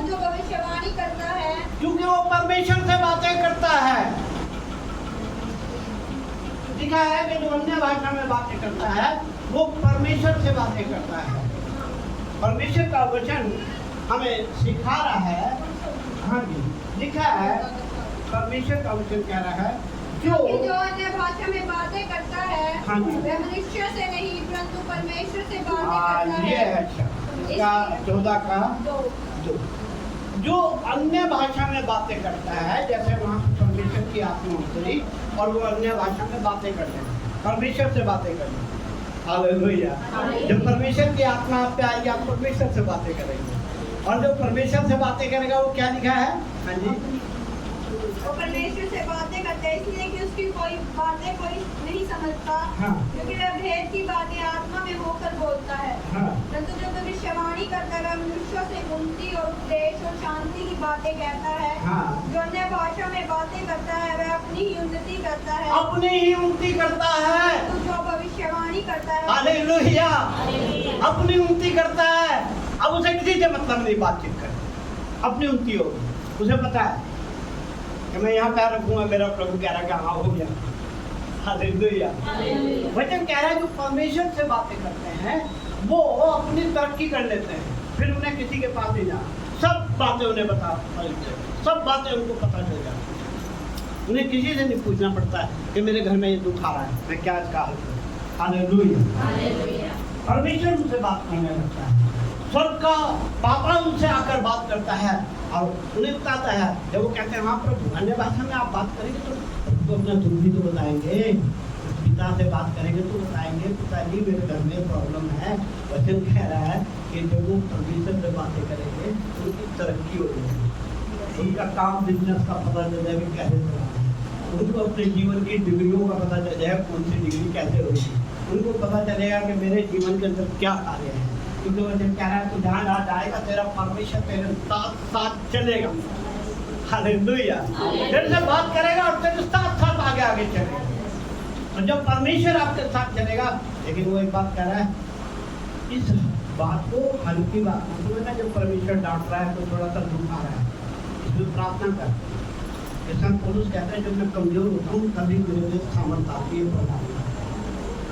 जो भविष्यवाणी करता है क्योंकि वो परमेश्वर से बातें करता है। लिखा है कि जो अन्य भाषा में बातें करता है वो परमेश्वर से बातें करता है। परमेश्वर का वचन हमें सिखा रहा है। हाँ जी, लिखा है परमेश्वर का वचन कह रहा है जो अन्य भाषा में बातें करता है हाँ जी। वह मनुष्य से नहीं परंतु परमेश्वर से बातें करता ये है। है। अच्छा, इसका 14 का 2। जो अन्य भाषा में बातें करता है, जैसे वहाँ परमेश्वर की आत्मा उतरी और वो अन्य भाषा में बातें करते हैं, परमेश्वर से बातें करते हैं। हालेलुया। जब परमेश्वर की आत्मा आप पे आएगी आप परमेश्वर से बातें करेंगे, और जो परमेश्वर से बातें करेगा वो क्या लिखा है? हाँ जी, वो परमेश्वर से बातें करता है, इसलिए कि उसकी कोई बातें कोई नहीं समझता, हाँ। क्योंकि वह भेद की बातें आत्मा में होकर बोलता है। हाँ। परंतु जो भविष्यवाणी करता है वह मनुष्यों से उन्नति और उपदेश और शांति की बातें कहता है। हाँ। जो अन्य भाषा में बातें करता है वह अपनी ही उन्नति करता है, अपनी ही उन्नति करता है। तो जो भविष्यवाणी करता है हालेलुया, अपनी उन्नति करता है। अब उसे किसी से मतलब नहीं बातचीत कर, अपनी उन्नति होगी, उसे पता है कि मैं यहाँ पैर रखूंगा, मेरा प्रभु कह रहा है कि हाँ हो गया। हालेलुया। वचन कह रहा है जो परमेश्वर से बातें करते हैं वो अपनी तरक्की कर लेते हैं, फिर उन्हें किसी के पास नहीं जाना, सब बातें उन्हें बता, सब बातें उनको पता चल जाती, उन्हें किसी से नहीं पूछना पड़ता है कि मेरे घर में ये दुख आ रहा है, मैं क्या इसका हल करूँ। हालेलुया। परमेश्वर उनसे बात करने लगता है, स्वर्ग का पापा उनसे आकर बात करता है और उन्हें बताता है। जब वो कहते हैं हाँ प्रभु अन्य भाषा में आप बात करेंगे तो अपना दुख भी तो बताएंगे, पिता से बात करेंगे तो बताएंगे पिताजी मेरे घर में प्रॉब्लम है। वचन कह रहा है कि जब वो परमेश्वर से बातें करेंगे उनकी तरक्की हो जाएगी, उनका काम बिजनेस का पता चल जाएगा कैसे चला है, उनको अपने जीवन की डिग्रियों का पता चल जाएगा कौन सी डिग्री कैसे होगी, उनको पता चलेगा कि मेरे जीवन के अंदर क्या कार्य है। क्योंकि वचन कह रहा है तू जहाँ जहाँ जाएगा तेरा परमेश्वर तेरे साथ साथ चलेगा। हालेलुया। तेरे से बात करेगा और तेरे साथ साथ आगे आगे चलेगा, और जब परमेश्वर आपके साथ चलेगा। लेकिन वो एक बात कह रहा है, इस बात को हल्की बात को ना, जब परमेश्वर डांट रहा है तो थोड़ा सा दुख आ रहा है, इसमें प्रार्थना कर। संत पौलुस कहते हैं जब मैं कमजोर होता हूँ तभी मेरे लिए सामर्थ आती है प्रार्थना।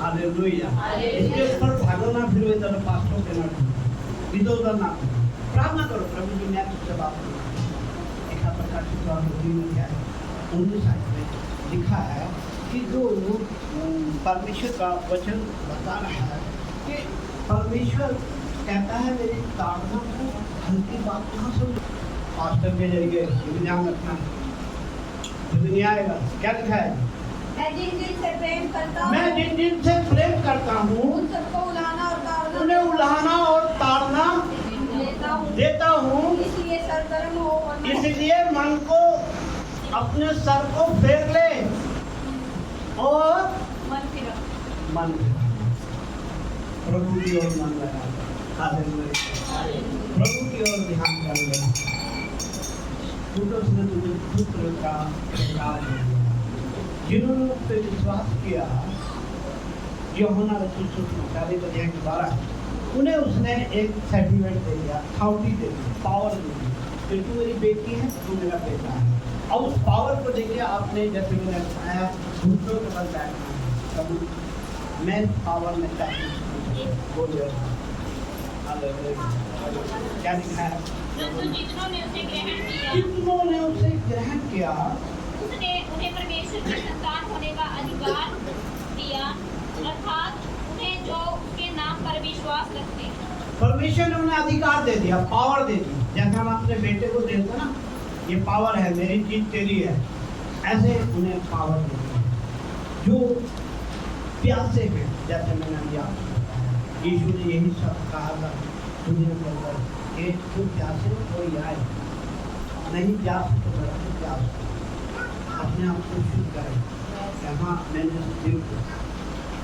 हालेलुया। इसके ऊपर भागो ना फिरो, इधर पास्टों के ना इधर उधर ना, प्रार्थना करो प्रभु जी मैं तुझसे बात करूँ। एक प्रकार की बात होती है क्या है 19 में लिखा है कि जो परमेश्वर का वचन बता रहा है कि परमेश्वर कहता है मेरी ताड़ना को हल्की बात कहाँ सुन। पास्टर के जरिए ध्यान रखना जो नहीं आएगा। क्या लिखा है? मैं जिन जिन से प्रेम करता हूँ, मैं जिन जिन से प्रेम करता हूँ उन सबको उलाहना और ताड़ना उन्हें उलाहना और ताड़ना देता हूँ। इसलिए सरगर्म हो और मन इसलिए मन को अपने सर को फेर ले और फिरा। मन प्रभु की ओर मन लगा। प्रभु की ओर ध्यान कर ले। उसने तुझे पुत्र का प्रकाश दिया। जिन्होंने उस पर विश्वास किया, यूहन्ना रसूल सुसमाचार अध्याय 12, उन्हें उसने एक सर्टिफिकेट दे दिया, अथॉरिटी दे दी, पावर दे दी कि तू मेरी बेटी है, तू मेरा बेटा है। और उस पावर को देखिए आपने, जैसे मैंने बताया, दूसरों के पास बैठना है। मैं पावर में चाहिए बोलिए क्या लिखा है? जितनों ने उसे ग्रहण किया, जितनों ने उसे ग्रहण किया उसने उन्हें परमेश्वर की संतान होने का अधिकार दिया, अर्थात उन्हें जो उसके नाम पर विश्वास रखते हैं। परमेश्वर ने उन्हें अधिकार दे दिया, पावर दे दी। जैसे हम अपने बेटे को देते ना, ये पावर है, मेरी चीज तेरी है, ऐसे उन्हें पावर दे दी। जो प्यासे हैं, जैसे मैंने अभी आपको बताया, यीशु ने यही सब कहा था दुनिया के अंदर कि जो प्यासे में कोई आए, नहीं प्यास तो बड़ा प्यास, अपने आप को शुद्ध करें। यहाँ मैंने दिल को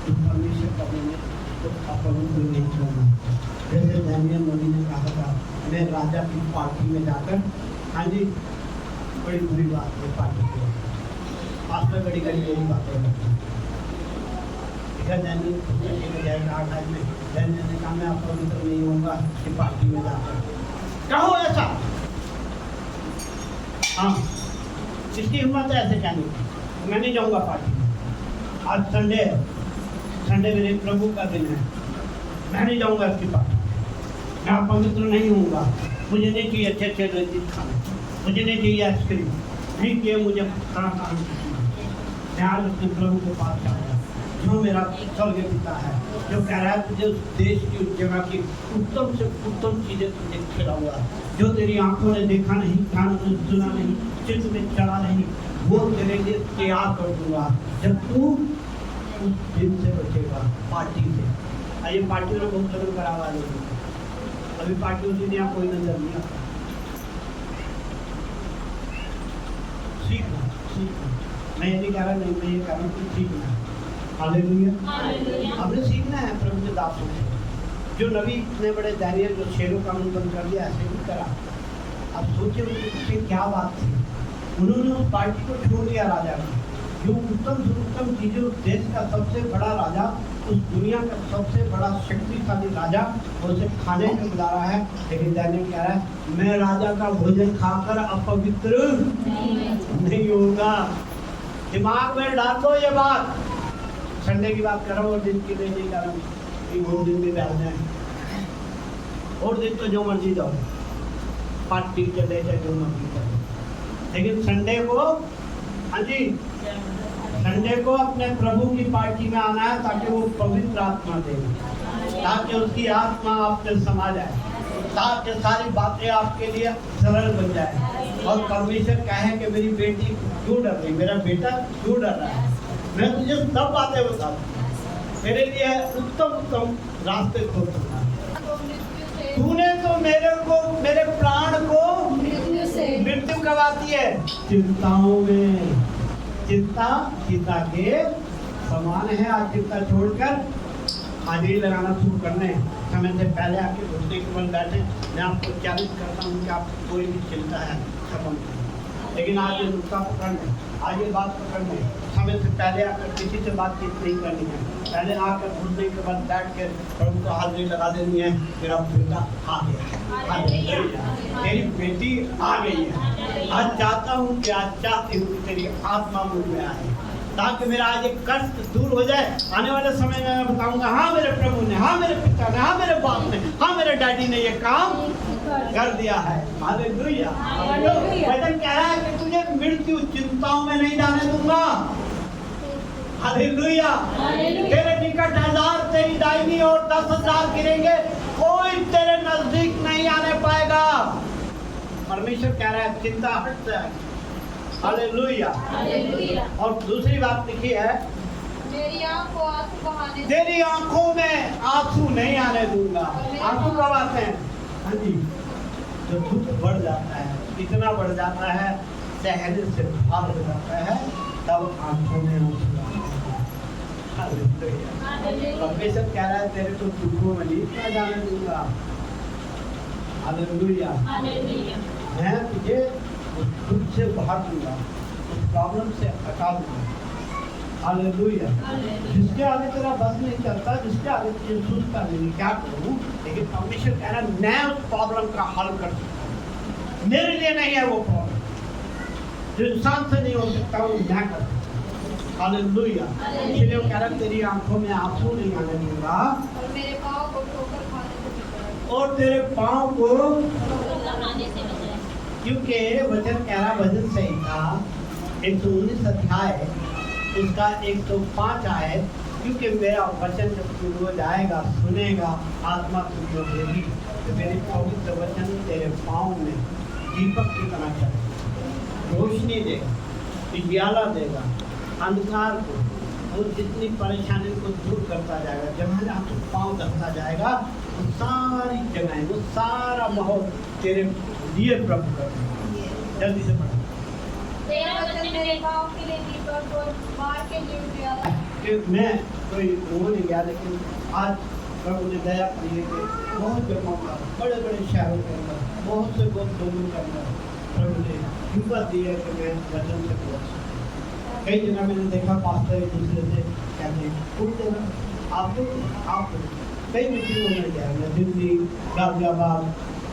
परमेश्वर का मैंने तो अपवित्र नहीं करना। जैसे डैनियल मोदी ने कहा था, मैं राजा की पार्टी में जाकर, हाँ जी, बड़ी बुरी बात है पार्टी की, पास में बड़ी बड़ी बड़ी बातें करती। डैनियल जाएगा 8 में, डैनियल ने कहा मैं अपवित्र नहीं होऊंगा कि पार्टी में जाकर। कहो ऐसा, हाँ, इसकी हिम्मत है ऐसे कहने की, मैं नहीं जाऊंगा पार्टी में। आज संडे है, संडे मेरे प्रभु का दिन है, मैं नहीं जाऊंगा इसकी पार्टी, मैं अपवित्र नहीं होऊंगा, मुझे नहीं चाहिए अच्छे अच्छे रंजीत खाना, मुझे नहीं चाहिए आइसक्रीम, नहीं चाहिए मुझे खाना खाना। मैं आज अपने प्रभु के पास जाऊंगा, जो मेरा स्वर्गीय पिता है, जो कह रहा है तुझे उस देश की, उस जगह की उत्तम से उत्तम चीजें तुझे खिलाऊंगा, जो तेरी आंखों ने देखा नहीं, कानों ने सुना नहीं, चित्त में चढ़ा नहीं, वो तेरे लिए तैयार कर दूंगा जब तू उस दिन से बचेगा पार्टी से। आइए पार्टी में बहुत जरूर करावा देंगे, अभी पार्टी उसी दिन कोई नजर नहीं आता। सीखना, सीखना, मैं ये नहीं कह रहा, नहीं मैं ये कह रहा हूँ कि सीखना। हालेलुया, हमने सीखना है प्रभु के दासों से। जो नबी इतने बड़े दानियल जो शेरों का मुंह बंद कर दिया, ऐसे नहीं करा। अब सोचिए उनके पीछे क्या बात थी। उन्होंने उस पार्टी को छोड़ दिया राजा का, जो उत्तम से उत्तम चीजें, उस देश का सबसे बड़ा राजा, उस दुनिया का सबसे बड़ा शक्तिशाली राजा, उसे खाने में बुला रहा है। लेकिन दानियल कह रहा है मैं राजा का भोजन खाकर अपवित्र नहीं होगा। दिमाग में डाल दो ये बात। संडे की बात कर रहा हूँ और दिन की नहीं कर रहा हूँ, वो दिन भी डालना है। और दिन तो जो मर्जी जाओ, पार्टी चले चाहे जो मर्जी चले, लेकिन संडे को, हाँ जी, संडे को अपने प्रभु की पार्टी में आना है, ताकि वो पवित्र आत्मा दे, ताकि उसकी आत्मा आपसे समा जाए, ताकि सारी बातें आपके लिए सरल बन जाए। और परमेश्वर कहे कि मेरी बेटी क्यों डर रही, मेरा बेटा क्यों डर रहा है, मैं तुझे सब बातें बता दूँ, मेरे लिए उत्तम उत्तम रास्ते खोल सकता। तूने तो मेरे को, मेरे प्राण को मृत्यु करवाती है। चिंताओं में, चिंता चिंता के समान है। आज चिंता छोड़कर हाजिरी लगाना शुरू करने, समय से पहले आके घुटने के बल बैठे। मैं आपको चैलेंज करता हूँ कि आपको कोई भी चिंता है खत्म, लेकिन आज ये नुस्खा पकड़ने, आज ये बात पकड़ने, समय से पहले आकर किसी से बातचीत नहीं करनी है। पहले आकर घुटने के बाद बैठ कर प्रभु को हाजिरी लगा देनी है, मेरा बेटा आ गया, तेरी बेटी आ गई है। आज चाहता हूँ कि आज चाहती हूँ कि तेरी आत्मा मुझ में आए, ताकि मेरा आज एक कष्ट दूर हो जाए। आने वाले समय में मैं बताऊंगा, हाँ मेरे प्रभु ने, हाँ मेरे पिता ने, हाँ मेरे बाप ने, हाँ मेरे डैडी ने ये काम कर दिया है। हालेलुया। वचन कह रहा है कि तुझे मृत्यु चिंता चिंताओं में नहीं जाने दूंगा। हालेलुया। तेरे निकट 1000 तेरी दाहिनी और 10,000 गिरेंगे, कोई तेरे नजदीक नहीं आने पाएगा। परमेश्वर कह रहा है चिंता हट जाए। हालेलुया। और दूसरी बात लिखी है, मेरी आँख को आंसू बहाने तेरी आंखों में आंसू नहीं आने दूंगा। आंसू कब आते हैं? हाँ जी, जो दुख बढ़ जाता है, इतना बढ़ जाता है, सहने से बाहर हो जाता है, तब आंखों में आंसू आते हैं। हालेलुया। परमेश्वर कह रहा है तेरे को दुखों में नहीं जाने दूंगा। हालेलुया। मैं तुझे उस दुख से बाहर दूंगा, उस प्रॉब्लम से हटा दूंगा। हालेलुया। जिसके आगे तेरा बस नहीं चलता, जिसके आगे तुझे सोचता नहीं क्या करूं, लेकिन परमेश्वर कह रहा है मैं उस प्रॉब्लम का हल कर सकता हूं। मेरे लिए नहीं है वो प्रॉब्लम, जो इंसान से नहीं हो सकता वो मैं कर सकता हूं। हालेलुया। इसलिए वो कह रहा है तेरी आंखों में आंसू नहीं आने दूंगा, और मेरे पाँव को ठोकर खाने से बचाएगा। और तेरे पाँव को, खाने से बचाए। क्योंकि वचन कह रहा, भजन संहिता 119 अध्याय उसका 105 आयत, क्योंकि मेरा वचन जब तू रोज आएगा सुनेगा, आत्मा तुझे देगी, तो मेरे पवित्र वचन तेरे पाँव में दीपक की तरह चलेगा, रोशनी देगा, उजाला देगा, अंधकार को और जितनी परेशानी को दूर करता जाएगा। जब जहाँ तू पाँव धरता जाएगा, वो सारी जगह, वो सारा माहौल तेरे लिए प्रभु कर देगा। जल्दी से पढ़ो। तेरा वचन मेरे पाँव के लिए दीपक और मार्ग के लिए उजियाला। कि मैं कोई वो नहीं गया, लेकिन आज प्रभु ने दया की है कि बहुत जगहों पर, बड़े बड़े शहरों के अंदर, बहुत से लोगों के अंदर प्रभु ने हिम्मत दी है कि मैं वचन से पहुँच। कई जगह मैंने देखा पास्टर एक दूसरे से कहते हैं उठते ना आप कई मीटिंगों में गया मैं, दिल्ली, गाजियाबाद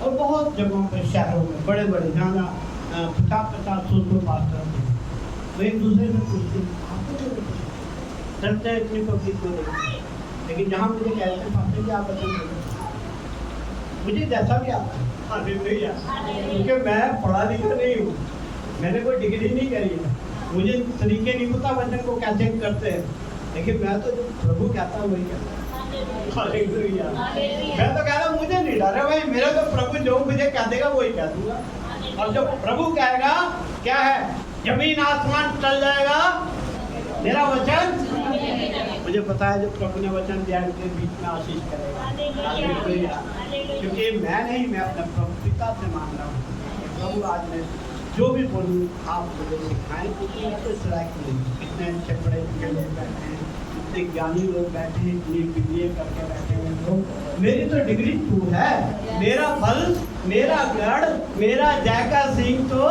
और बहुत जगहों पर, शहरों में बड़े बड़े जहाँ 50-100 पास्टर थे, वो एक दूसरे से पूछते चलते इतनी पब्लिक को देखते, लेकिन जहाँ मुझे कहते हैं पास्टर जी आप वचन देते, मुझे जैसा भी आता है। हालेलुया। क्योंकि मैं पढ़ा लिखा नहीं हूँ, मैंने कोई डिग्री नहीं करी है, मुझे तरीके नहीं पता वचन को कैसे करते हैं, लेकिन मैं तो जो प्रभु कहता हूँ वही कहता हूँ। हालेलुया। मैं तो कह रहा हूँ मुझे नहीं डर है भाई, मेरा तो प्रभु जो मुझे कह देगा वही कह दूंगा। और जो प्रभु कहेगा क्या है, जमीन आसमान चल जाएगा, मेरा वचन, मुझे पता है जो प्रभु ने वचन दिया उनके बीच में आशीष करेगा। हालेलुया। क्योंकि मैं नहीं, मैं अपने प्रभु पिता से मांग रहा हूँ। प्रभु आज मैं जो भी बोलूँ आप मुझे सिखाएं, क्योंकि मैं तो इस लायक नहीं, इतने अच्छे बड़े लोग बैठे हैं, इतने ज्ञानी लोग बैठे हैं, इतनी BBA करके बैठे हैं लोग, मेरी तो डिग्री तू है, मेरा बल, मेरा गढ़, मेरा जयका सिंह तो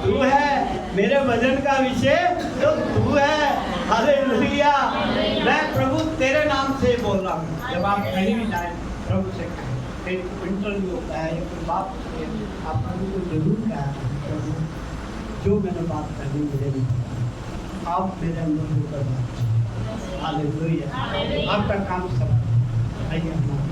तू है, मेरे वजन का विषय तो तू है। हालेलुया। मैं प्रभु तेरे नाम से बोल रहा हूँ। जब आप कहीं भी जाए प्रभु से कहें, एक इंटरव्यू होता है या कोई बात होती है, आप प्रभु को जरूर कहें प्रभु जो मैंने बात करनी मुझे नहीं पता, आप मेरे अंदर होकर बात करें। हालेलुया। आपका काम सब आइए हमारा